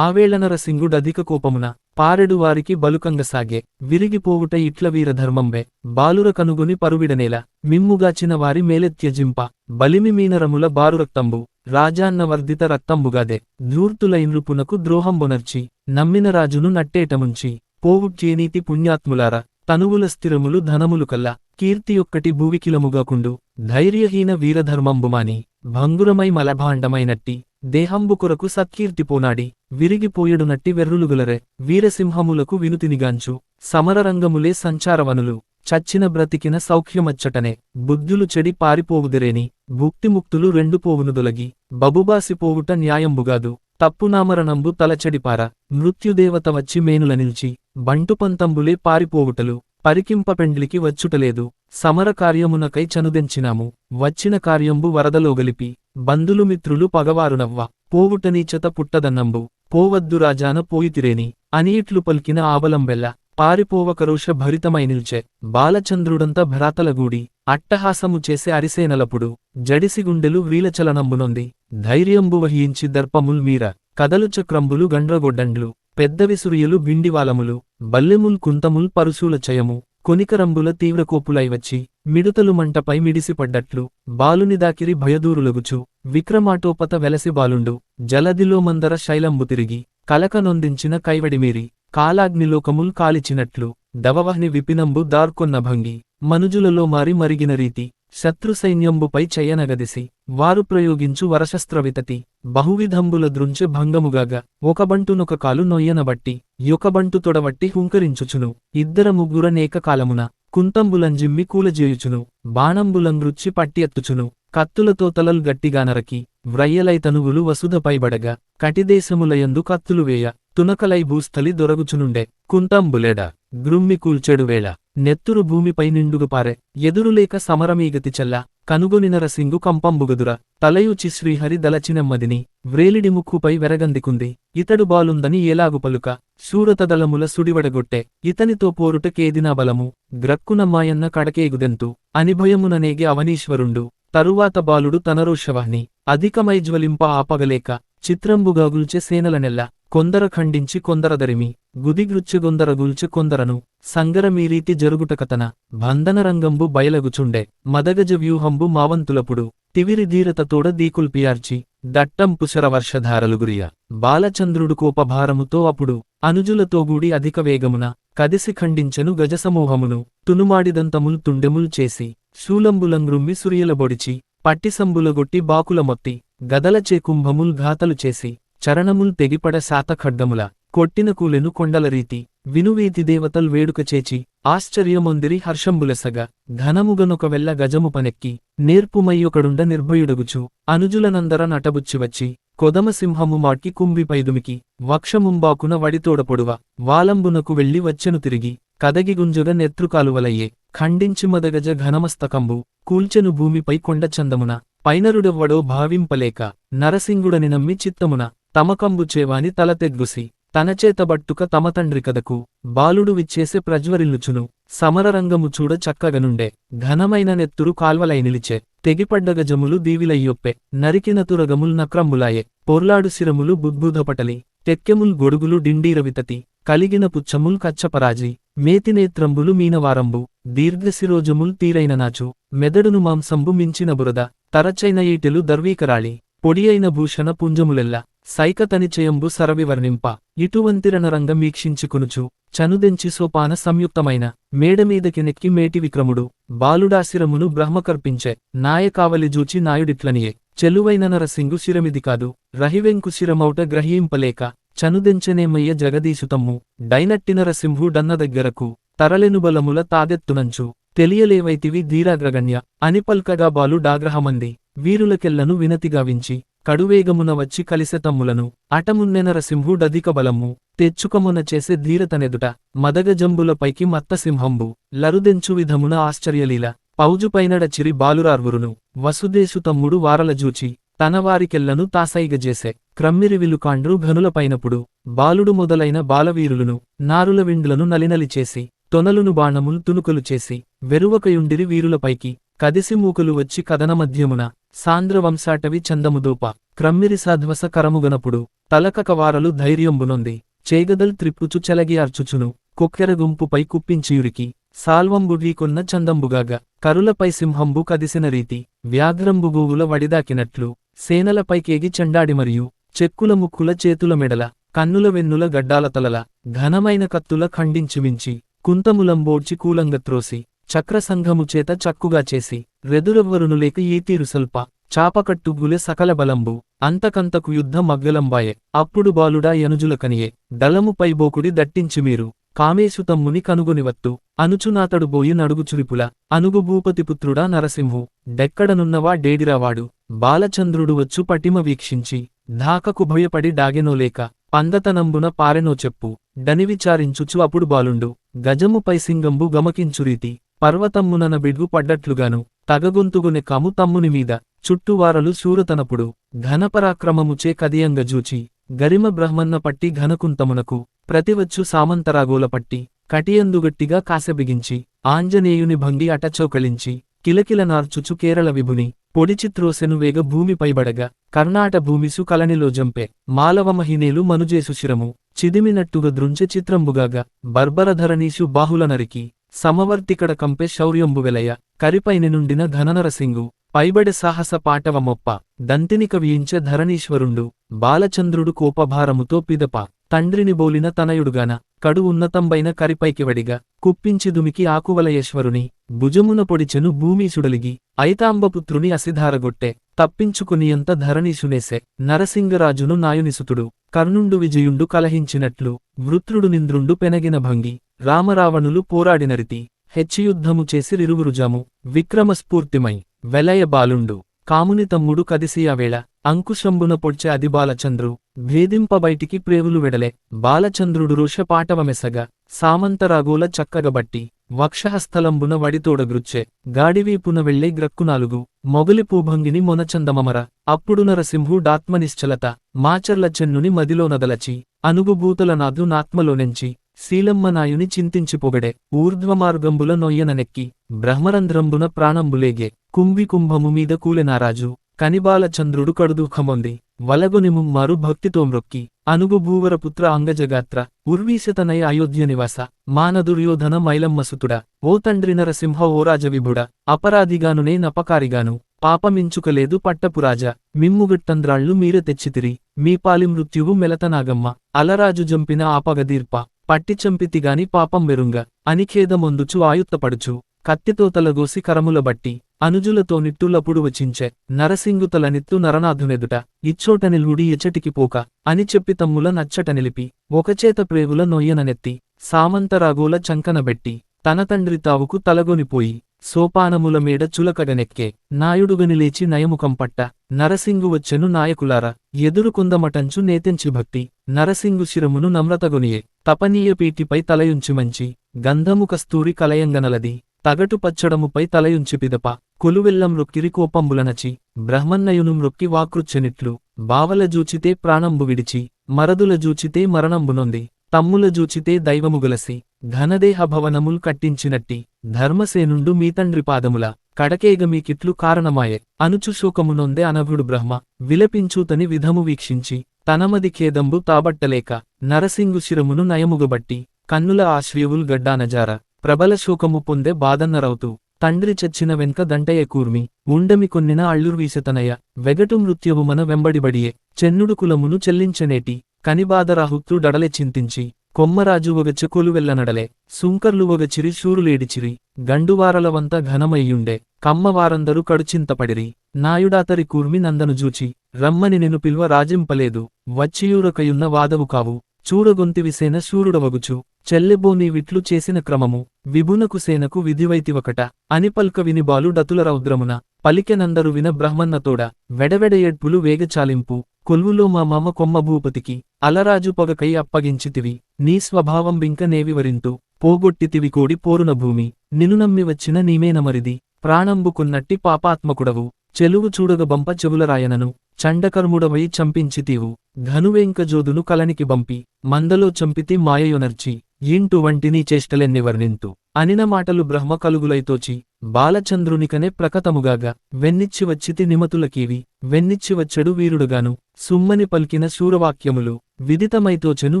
ఆవేళనరసింగుడధిక కోపమున పారెడు వారికి బలుకంగసాగే విరిగిపోవుట ఇట్ల వీరధర్మంబే బాలుర కనుగొని పరువిడనేల మిమ్ముగాచిన వారి మేలెత్యజింప బలిమి మీనరముల బారురక్తంబు రాజాన్న వర్ధిత రక్తంబుగాదే ధూర్తులైనృపునకు ద్రోహంబొనర్చి నమ్మిన రాజును నట్టేటముంచి పోవుట్యేనీతి పుణ్యాత్ములార తనువుల స్థిరములు ధనములు కల్లా కీర్తియొక్కటి భూవికిలముగాకుండు ధైర్యహీన వీరధర్మంబుమాని భంగురమై మలభాండమైనట్టి దేహంబు కొరకు సత్కీర్తిపోనాడి విరిగిపోయెడునట్టి వెర్రులుగులరే వీరసింహములకు వినుతినిగాంచు సమరరంగములే సంచారవనులు చచ్చిన బ్రతికిన సౌఖ్యమచ్చటనే బుద్ధులు చెడి పారిపోవుదిరేని భుక్తిముక్తులు రెండు పోవునుదొలగి బబుబాసిపోవుట న్యాయంబుగాదు తప్పునామరణంబు తలచెడిపార మృత్యుదేవత వచ్చి మేనుల నిల్చి బంటుపంతంబులే పారిపోవుటలు పరికింపపెండ్లికి వచ్చుటలేదు సమర కార్యమునకై చనుదెంచినాము వచ్చిన కార్యంబు వరదలోగలిపి బంధులు మిత్రులు పగవారునవ్వ పోవుటనీచత పుట్టదన్నంబు పోవద్దు రాజాన పోయితిరేని అని ఇట్లు పల్కిన ఆబలంబెల్ల పారిపోవకరోష భరితమై నిల్చే బాలచంద్రుడంత భ్రాతలగూడి అట్టహాసము చేసే అరిసేనలపుడు జడిసిగుండెలు వీలచలనంబునొంది ధైర్యంబు వహించి దర్పముల్ మీర కదలు చక్రంబులు గండ్రగొడ్డండ్లు పెద్దవిసురియలు బిండివాలములు బల్లెముల్ కుంతముల్ పరుశూల చయము కొనికరంబుల తీవ్రకోపులైవచ్చి మిడుతలు మంటపై మిడిసిపడ్డట్లు బాలునిదాకిరి భయదూరులగుచు విక్రమాటోపత వెలసి బాలుండు జలదిలో మందర శైలంబు తిరిగి కలకనొందించిన కైవడిమీరి కాలాగ్నిలోకముల్ కాలిచినట్లు దవవహ్ని విపినంబు దార్కొన్న భంగి మనుజులలో మారి మరిగిన రీతి శత్రుసైన్యంబుపై చెయ్యనగదిసి వారు ప్రయోగించు వరశస్త్రవితతి బహువిధంబుల దృంచె భంగముగాగా ఒకబంటునొక కాలు నొయ్యనబట్టి యొకబంటు తొడవట్టి హుంకరించుచును ఇద్దర ముగ్గుర నేక కాలమున కుంతంబులంజిమ్మి కూలజేయుచును బాణంబులంగృచ్చి పట్టియత్తుచును కత్తులతో తలల్ గట్టిగానరకి వ్రయ్యలైతనువులు వసుధపైబడగా కటిదేశములయందు కత్తులు వేయ తునకలై భూస్థలి దొరగుచునుండే కుంతంబులేడ గ్రుమ్మి కూల్చెడువేళ నెత్తురు భూమిపై నిండుగుపారె ఎదురులేక సమరమీగతి చెల్ల కనుగొనినరసింగు కంపంబుగదుర తలయుచి శ్రీహరి దలచినెమ్మదిని వ్రేలిడి ముక్కుపై వెరగందికుంది ఇతడు బాలుందని ఏలాగు పలుక శూరతదళముల సుడివడగొట్టే ఇతనితో పోరుట కేదినా బలము గ్రక్కునమ్మాయన్న కడకేగుదెంతు అనిభయముననేగి అవనీశ్వరుండు తరువాత బాలుడు తనరోషవహ్ని అధికమై జ్వలింప ఆపగలేక చిత్రంబుగాగుల్చె సేనలనెల్ల కొందర ఖండించి కొందరదరిమి గుదిగృచ్చెగొందరగుల్చె కొందరను సంగరమీరీతి జరుగుటకతన బంధనరంగంబు బయలగుచుండే మదగజ వ్యూహంబు మావంతులపుడు తివిరిధీరతతోడ దీకుల్పియార్చి దట్టంపుశరవర్షధారలుగురియ బాలచంద్రుడు కోపభారముతో అప్పుడు అనుజులతోగూడి అధిక వేగమున కదిసి ఖండించెను గజసమూహమును తునుమాడిదంతముల్ తుండెముల్ చేసి శూలంబులంగ్రుమ్మి సురియలబొడిచి పట్టిసంబులగొట్టి బాకుల మొత్తి గదలచే కుంభముల్ ఘాతలు చేసి చరణముల్ తెగిపడ శాతఖడ్గముల కొట్టిన కూలెను కొండలరీతి వినువీతి దేవతల్ వేడుక చేచి ఆశ్చర్యమొందిరి హర్షంబులెసగ ఘనముగనొకవెల్ల గజము పనెక్కి నేర్పుమయ్యొకడుండ నిర్భయుడగుచు అనుజులనందర నటబుచ్చివచ్చి కొదమసింహము మాట్కి కుంభిపైదుమికి వక్షముంబాకున వడితోడపొడువ వాలంబునకు వెళ్ళి వచ్చెను తిరిగి కదగిగుంజుగ నెత్రుకాలువలయ్యే ఖండించి మదగజ ఘనమస్తకంబు కూల్చెను భూమిపై కొండచందమున పైనరుడెవ్వడో భావింపలేక నరసింగుడని నమ్మి చిత్తమున తమకంబు చేవాని తలతెగ్గుసి తనచేతబట్టుక తమ తండ్రి కదకు బాలుడు విచ్చేసే ప్రజ్వరిల్లుచును సమరరంగము చూడ చక్కగనుండే ఘనమైన నెత్తురు కాల్వలై నిలిచే తెగిపడ్డగజములు దీవిలయ్యొప్పే నరికిన తురగముల్ నక్రంబులాయే పొర్లాడు శిరములు బుద్బుధపటలి తెక్కెముల్ గొడుగులు డిండీరవితతి కలిగిన పుచ్చముల్ కచ్చపరాజి మేతినేత్రంబులు మీనవారంబు దీర్ఘశిరోజముల్ తీరైన నాచు మెదడును మాంసంబు మించిన బురద తరచైన ఈటెలు దర్వీకరాళి పొడియైన భూషణ పుంజములెల్ల సైకతనిచయంబు సరవివర్ణింప ఇటువంతిరణరంగ మీక్షించుకునుచు చనుదెంచి సోపాన సంయుక్తమైన మేడమీదకినెక్కి మేటి విక్రముడు బాలుడాశిరమును బ్రహ్మకర్పించే నాయకావలి జూచి నాయుడిట్లనియే చెలువైన నరసింగు శిరమిది కాదు రహివెంకు శిరమౌట గ్రహీంపలేక చనుదెంచనేమయ్య జగదీశుతమ్ము డైనట్టి నరసింహు డన్న దగ్గరకు తరలెను బలముల తాదెత్తునంచు తెలియలేవైతివి ధీరాగ్రగణ్య అని పల్కగా బాలు డాగ్రహమంది వీరులకెల్లను వినతిగావించి కడువేగమున వచ్చి కలిసె తమ్ములను అటమున్నె నరసింహు డధిక బలము తెచ్చుకమున చేసే ధీరతనెదుట మదగజంబులపైకి మత్తసింహంబు లరుదెంచు విధమున ఆశ్చర్యలీల పౌజుపైనడచిరి బాలురార్వురును వసుదేశు తమ్ముడు వారలజూచి తనవారికెల్లను తాసైగజేసే క్రమ్మిరి విలుకాండ్రు ఘనులపైనప్పుడు బాలుడు మొదలైన బాలవీరులను నారుల విండ్లను నలినలిచేసి తొనలును బాణములు తునుకలు చేసి వెరువకయుండిరి వీరులపైకి కదిసి మూకలు వచ్చి కదన మధ్యమున సాంద్రవంశాటవి చందముదోప క్రమ్మిరి సాధ్వస కరముగనపుడు తలకకవారలు ధైర్యంబునొంది చేగదల్ త్రిప్పుచు చెలగి అర్చుచును కొక్కెరగుంపుపై కుప్పించియురికి సాల్వంబుఢీకొన్న చందంబుగాగ కరులపై సింహంబు కదిసిన రీతి వ్యాఘ్రంబుగూవుల వడిదాకినట్లు సేనలపైకేగి చెండాడి మరియు చెక్కుల ముక్కుల చేతుల మెడల కన్నుల వెన్నుల గడ్డాల తలల ఘనమైన కత్తుల ఖండించిమించి కుంతములంబోడ్చి కూలంగత్రోసి చక్రసంఘము చేత చక్కుగా చేసి రెదురెవ్వరునులేక ఈతీరు సల్ప చాపకట్టుగులె సకల బలంబు అంతకంతకు యుద్ధ మగ్గలంబాయె అప్పుడు బాలుడా యనుజులకనియే దళముపై బోకుడి దట్టించి మీరు కామేశుతమ్ముని కనుగొనివత్తు అనుచునాతడు బోయి నడుగుచురిపుల అనుగు భూపతిపుత్రుడా నరసింహు డెక్కడనున్నవా డేడిరావాడు బాలచంద్రుడు వచ్చు పటిమ వీక్షించి ధాకకు భయపడి డాగెనోలేక పందతనంబున పారెనో చెప్పు డనివిచారించుచు అప్పుడు బాలుండు గజముపై సింగంబు గమకించురీతి పర్వతమ్మునన బిడ్గు పడ్డట్లుగాను తగగొంతుగునె కము తమ్ముని మీద చుట్టువారలు శూరతనపుడు ఘనపరాక్రమముచే కదియంగజూచి గరిమ బ్రహ్మన్న పట్టి ఘనకుంతమునకు ప్రతివచ్చు సామంతరాగోల పట్టి కటియందుగట్టిగా కాసెబిగించి ఆంజనేయుని భంగి అటచౌకళించి కిలకిల నార్చుచు కేరళ విభుని పొడిచిత్రోసెను వేగ భూమిపైబడగ కర్ణాట భూమిసు కలనిలో జంపే మాలవమహినేలు మనుజేసు శిరము చిదిమినట్టుగ దృంచె చిత్రంబుగాగ బర్బరధరణీషు బాహుల నరికి సమవర్తికడ కంపె శౌర్యంబు వెలయ కరిపైని నుండిన ఘననరసింగు పైబడె సాహస పాటవమొప్ప దంతిని కవియించె ధరణీశ్వరుండు బాలచంద్రుడు కోపభారముతో పిదప తండ్రిని బోలిన తనయుడుగాన కడు ఉన్నతంబైన కరిపైకివడిగా కుప్పించి దుమికి ఆకువలయేశ్వరుని భుజమున పొడిచెను భూమీసుడలిగి ఐతాంబపుత్రుని అసిధారగొట్టె తప్పించుకునియంత ధరణీసునేసె నరసింగరాజును నాయునిసుతుడు కర్ణుండు విజయుండు కలహించినట్లు వృత్రుడు నింద్రుండు పెనగిన భంగి రామరావణులు పోరాడినరితి హెచ్చియుద్ధము చేసిరిరువురుజాము విక్రమస్ఫూర్తిమై వెలయ బాలుండు కాముని తమ్ముడు కదిసియావేళ అంకుశంబున పొడ్చె అది బాలచంద్రు భేదింపబైటికి ప్రేవులు వెడలే బాలచంద్రుడు రుషపాటవమెసగ సామంతరాగోల చక్కగబట్టి వక్షహస్థలంబున వడితోడగృచ్చే గాడివీపున వెళ్ళే గ్రక్కునాలుగు మొగలి పూభంగిని మొనచందమమర అప్పుడు నరసింహు డాత్మనిశ్చలత మాచర్ల చెన్నుని మదిలో నదలచి అనుగుభూతల నాదు నాత్మలోనెంచి శీలమ్మనాయుని చింతించి పొగడే ఊర్ధ్వమార్గంబుల నొయ్యననెక్కి బ్రహ్మరంధ్రంబున ప్రాణంబులేగే కుంభికుంభము మీద కూలెనారాజు కనిబాలచంద్రుడు కడుదుఖమొంది వలగొని ముమ్మారు భక్తితో మ్రొక్కి అనుగు భూవరపుత్ర అంగజగాత్ర ఉర్వీశతనయ అయోధ్య నివాస మానదుర్యోధన మైలమ్మసుతుడ ఓ తండ్రి నరసింహ ఓ రాజవిభుడ అపరాధిగానునే నపకారిగాను పాపమించుకలేదు పట్టపురాజ మిమ్ముగట్టంద్రాళ్ళు మీర తెచ్చితిరి మీ పాలి మృత్యువు మెలతనాగమ్మ అలరాజు జంపిన ఆపగదీర్ప పట్టిచంపితిగాని పాపం వెరుంగ అనిఖేదమొందుచు ఆయుత్తపడుచు కత్తితో తలగోసి కరములబట్టి అనుజులతో నిట్టులపుడు వచించె నరసింగుతలనిత్తు నరనాథునెదుట ఇచ్చోట నిల్వుడి ఎచటికి పోక అని చెప్పి తమ్ముల నచ్చట నిలిపి ఒకచేత ప్రేవుల నొయ్యననెత్తి సామంతరాగోల చంకనబెట్టి తన తండ్రి తావుకు తలగొనిపోయి సోపానముల మేడ చులకగనెక్కే నాయుడుగని లేచి నయముఖం పట్ట నరసింగు వచ్చెను నాయకులార ఎదురుకొందమటంచు నేతెంచి భక్తి నరసింగు శిరమును నమ్రతగొనియే తపనీయ పీటిపై తలయుంచి మంచి గంధము కస్తూరి కలయంగనలది తగటు పచ్చడముపై తలయుంచి పిదప కొలువెల్లం రొక్కిరి కోపంబులనచి బ్రహ్మన్నయును మ్రొక్కి వాకృచ్చెనిట్లు బావల జూచితే ప్రాణంబు విడిచి మరదుల జూచితే మరణంబునొంది తమ్ముల జూచితే దైవముగలసి ఘనదేహ భవనముల్ కట్టించినట్టి ధర్మసేనుండు మీ తండ్రి పాదముల కడకేగ మీకిట్లు కారణమాయే అనుచు శోకమునొందే అనభుడు బ్రహ్మ విలపించూతని విధము వీక్షించి తనమది ఖేదంబు తాబట్టలేక నరసింగు శిరమును నయముగబట్టి కన్నుల ఆశ్రయువుల్ గడ్డానజార ప్రబల శోకము పొందే బాదన్నరవుతూ తండ్రి చచ్చిన వెంక దంటయ కూర్మి ఉండమి కొన్నిన అళ్ళుర్వీసతనయ వెగటు మృత్యువు మన వెంబడిబడియే చెన్నుడు కులమును చెల్లించనేటి కనిబాదరాహుత్తు డడలె చింతించి కొమ్మరాజు ఒగచ్చ కొలువెల్లనడలే సుంకర్లు ఒగచిరి శూరులేడిచిరి గండువారలవంత ఘనమయ్యుండే కమ్మవారందరూ కడుచింతపడిరి నాయుడాతరి కూర్మి నందను జూచి రమ్మని నిన్ను పిల్వ రాజింపలేదు వచ్చియూరకయున్న వాదవు కావు చూడగొంతివిసేన శూరుడవగుచు చెల్లెబోని విట్లు చేసిన క్రమము విభునకు సేనకు విధివైతివకట అని పల్క విని బాలు డతుల రౌద్రమున పలికెనందరు విన బ్రహ్మన్నతోడ వెడవెడ ఏడ్పులు వేగచాలింపు కొల్వులో మా మామ కొమ్మ భూపతికి అలరాజు పొగకై అప్పగించితివి నీ స్వభావం బింక నేవివరింతు పోగొట్టితివి కోడి పోరున భూమి నిను నమ్మి వచ్చిన నీమేనమరిది ప్రాణంబు కొన్నట్టి పాపాత్మకుడవు చెలువు చూడగ బంప చెవులరాయనను చండకర్ముడవై చంపించితీవు ఘనువేంకజోదును కలనికి బంపి మందలో చంపితి మాయయొనర్చి ఇంటు వంటి నీ చేష్టలెన్ని వర్ణింతు అనిన మాటలు బ్రహ్మ కలుగులైతోచి బాలచంద్రునికనే ప్రకతముగాగా వెన్నిచ్చి వచ్చితి నిమతులకీవి వెన్నిచ్చి వచ్చడు వీరుడుగాను సుమ్మని పల్కిన శూరవాక్యములు విదితమైతోచెను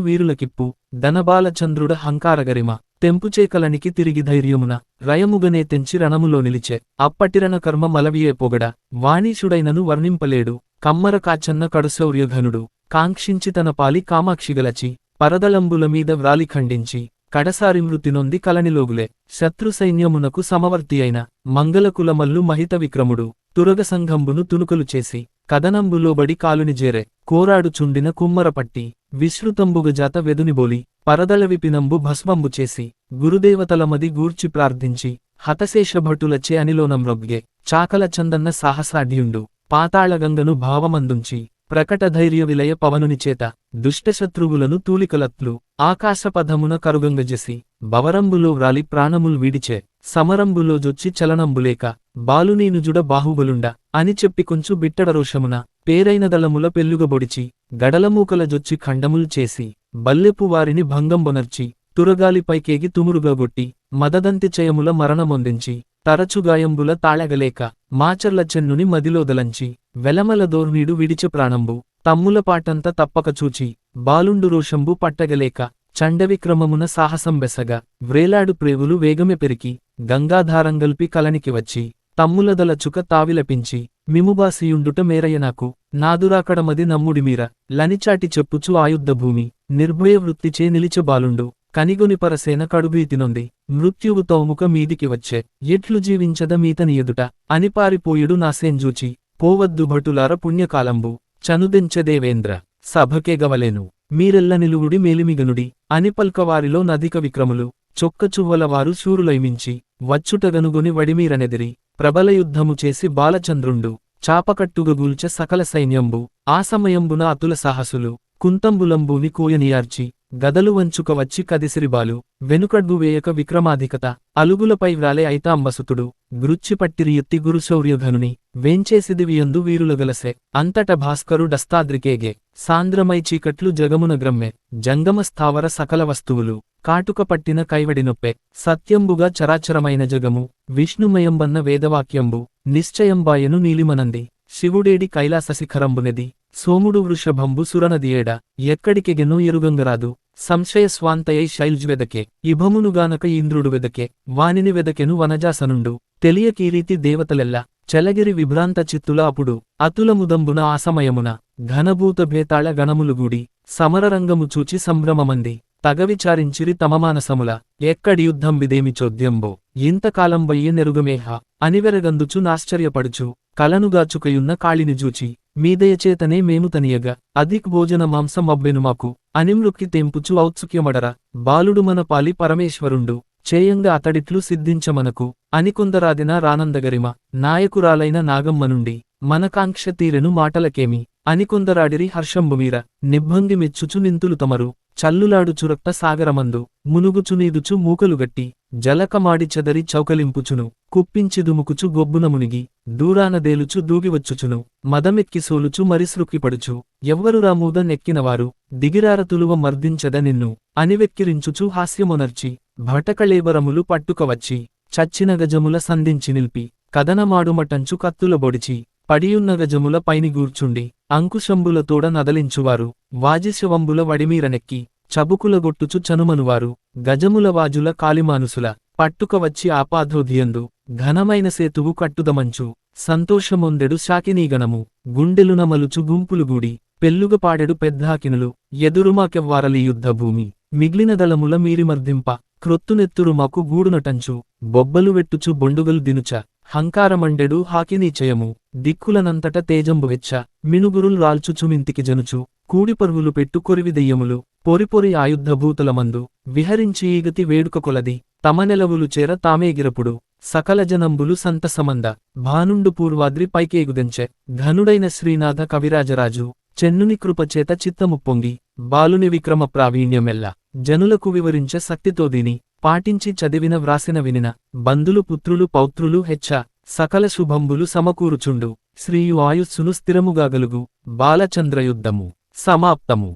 వీరులకిప్పు ధనబాలచంద్రుడ హంకారగరిమ తెంపుచేకలనికి తిరిగి ధైర్యమున రయముగనే తెంచి రణములో నిలిచే అప్పటిరణ కర్మ మలవియే పొగడ వాణీషుడైనను వర్ణింపలేడు కమ్మర కాచన్న కడుశౌర్యఘనుడు కాంక్షించి తన పాలి కామాక్షిగలచి పరదళంబుల మీద వ్రాలి ఖండించి కడసారి మృతినొంది కలనిలోగులే శత్రు సైన్యమునకు సమవర్తి అయిన మంగళకులమల్లు మహిత విక్రముడు తురగ సంఘంబును తునుకలు చేసి కదనంబులోబడి కాలునిజేరె కోరాడు చుండిన కుమ్మరపట్టి విశ్రుతంబుగజాత వెదునిబోలి పరదళ విపినంబు భస్మంబు చేసి గురుదేవతలమది గూర్చి ప్రార్థించి హతశేషభటులచే అనిలోనమ్రొగ్గే చాకల చందన్న సాహసాఢ్యుండు పాతాళగంగను భావమందుంచి ప్రకటధైర్య విలయ పవనునిచేత దుష్టశత్రువులను తూలికలత్లు ఆకాశపథమున కరుగంగజెసి బవరంబులో వ్రాలి ప్రాణముల్ వీడిచే సమరంబులో జొచ్చి చలనంబులేక బాలునీనుజుడ బాహుబలుండ అని చెప్పి కొంచు బిట్టడరోషమున పేరైన దళముల పెల్లుగబొడిచి గడలమూకల జొచ్చి ఖండముల్ చేసి బల్లెపు వారిని భంగంబొనర్చి తురగాలిపైకేగి తుమురుగగొట్టి మదదంతి చయముల మరణమొందించి తరచుగాయంబుల తాళగలేక మాచర్ల చెన్నుని మదిలోదలంచి వెలమల దోర్నీడు విడిచె ప్రాణంబు తమ్ముల పాటంత తప్పక చూచి బాలుండు రోషంబు పట్టగలేక చండవిక్రమమున సాహసం బెసగా వ్రేలాడు ప్రేవులు వేగమె పెరికి గంగాధారంగల్పి కలనికి వచ్చి తమ్ములదలచుక తావిలపించి మిముబాసియుండుట మేరయ్యనాకు నాదురాకడమది నమ్ముడిమీర లనిచాటి చెప్పుచు ఆయుద్ధభూమి నిర్భయ వృత్తిచే నిలిచె బాలుండు కనిగొని పరసేన కడుభీతినొంది మృత్యువు తౌముక మీదికి వచ్చే ఎట్లు జీవించద మీతని ఎదుట అని పారిపోయుడు నాసేంజూచి పోవద్దు భటులార పుణ్యకాలంబు చనుదెంచెదేవేంద్ర సభకెగవలెను మీరెల్ల నిలువుడి మేలిమిగనుడి అని పల్కవారిలో నదిక విక్రములు చొక్కచువ్వలవారు శూరులైమించి వచ్చుటగనుగొని వడిమీరనెదిరి ప్రబల యుద్ధము చేసి బాలచంద్రుండు చాపకట్టుగగూల్చ సకల సైన్యంబు ఆ సమయంబున అతుల సాహసులు కుంతంబులంబూని కోయనియార్చి గదలు వంచుక వచ్చి కదిసిరిబాలు వెనుకడ్గు వేయక విక్రమాధికత అలుగులపై వ్రాలే ఐతాంబసుతుడు గృచ్చిపట్టిరి ఎత్తి గురుశౌర్యఘనుని వేంచేసిదివియందు వీరులగలసే అంతట భాస్కరుడస్తాద్రికేగే సాంద్రమై చీకట్లు జగమున గ్రమ్మె జంగమ స్థావర సకల వస్తువులు కాటుక పట్టిన కైవడినొప్పే సత్యంబుగా చరాచరమైన జగము విష్ణుమయంబన్న వేదవాక్యంబు నిశ్చయంబాయను నీలిమనంది శివుడేడి కైలాసశిఖరంబునెది సోముడు వృషభంబు సురనదియేడ ఎక్కడికెగెనో ఎరుగంగరాదు సంశయస్వాంతయై శైల్జ్వెదకే ఇభమునుగానక ఇంద్రుడు వెదకే వానిని వెదకెను వనజాసనుండు తెలియకీరీతి దేవతలెల్ల చలగిరి విభ్రాంత చిత్తుల అప్పుడు అతులముదంబున ఆసమయమున ఘనభూత భేతాళ గణములుగూడి సమరరంగము చూచి సంభ్రమమంది తగవిచారించిరి తమ మానసముల ఎక్కడి యుద్ధం విదేమి చోద్యంబో ఇంతకాలం వయ్య నెరుగమేహ అనివెరగందుచు నాశ్చర్యపడుచు కలనుగాచుకయున్న కాళిని జూచి మీదయచేతనే మేము తనియగ అధిక్ భోజన మాంసం అబ్బెను మాకు అనిమృక్కి తెంపుచు ఔత్సుక్యమడర బాలుడు మన పాలి పరమేశ్వరుండు చేయంగా అతడిట్లు సిద్ధించమనకు అనికొందరాదిన రానందగరిమ నాయకురాలైన నాగమ్మ నుండి మనకాంక్ష తీరెను మాటలకేమి అనికొందరాడిరి హర్షంబుమీర నిబ్బంగి మెచ్చుచు నింతులు తమరు చల్లులాడుచురక్త సాగరమందు మునుగుచునీదుచు మూకలుగట్టి జలకమాడి చెదరి చౌకలింపుచును కుప్పించిదుముకుచు గొబ్బున మునిగి దూరానదేలుచు దూగివచ్చుచును మదమెక్కి సోలుచు మరిసృక్కిపడుచు ఎవ్వరు రామూద నెక్కినవారు దిగిరారతులువ మర్దించద నిన్ను అనివెక్కిరించుచు హాస్యమునర్చి భటకళేబరములు పట్టుకవచ్చి చచ్చిన గజముల సంధించి నిల్పి కదనమాడుమటంచు కత్తుల బొడిచి పడియున్న గజముల పైనిగూర్చుండి అంకుశంబులతోడ నదలించువారు వాజిశవంబుల వడిమీరనెక్కి చబుకులగొట్టుచు చనుమనువారు గజముల వాజుల కాలిమానుసుల పట్టుకవచ్చి ఆపాధోధియందు ఘనమైన సేతువు కట్టుదమంచు సంతోషమొందెడు శాకినీగణము గుండెలున మలుచు గుంపులుగూడి పెల్లుగపాడెడు పెద్దాకినులు ఎదురుమాకెవ్వారలి యుద్ధభూమి మిగిలిన దళముల మీరిమర్దింప క్రొత్తునెత్తురుమాకు గూడునటంచు బొబ్బలు వెట్టుచు బొండుగలు దినుచ హంకారమండెడు హాకినీచయము దిక్కులనంతట తేజంబు వెచ్చ మినుగురుల్ రాల్చుచుమింతికి జనుచు కూడిపర్వులు పెట్టు కొరివిదెయ్యములు పొరిపొరి ఆయుద్ధభూతలమందు విహరించి ఈగతి వేడుక కొలది తమనెలవులు చేర తామేగిరపుడు సకల జనంబులు సంతసమంద భానుండు పూర్వాద్రి పైకేగుదెంచె ఘనుడైన శ్రీనాథ కవిరాజరాజు చెన్నుని కృపచేత చిత్తము పొంగి బాలుని విక్రమ ప్రావీణ్యమెల్ల జనులకు వివరించ శక్తితో దీని పాటించి చదివిన వ్రాసిన వినిన బంధులు పుత్రులు పౌత్రులు హెచ్చ సకల శుభంబులు సమకూరుచుండు శ్రీయు ఆయుస్సును స్థిరముగాగలుగు బాలచంద్రయుద్ధము సమాప్తము.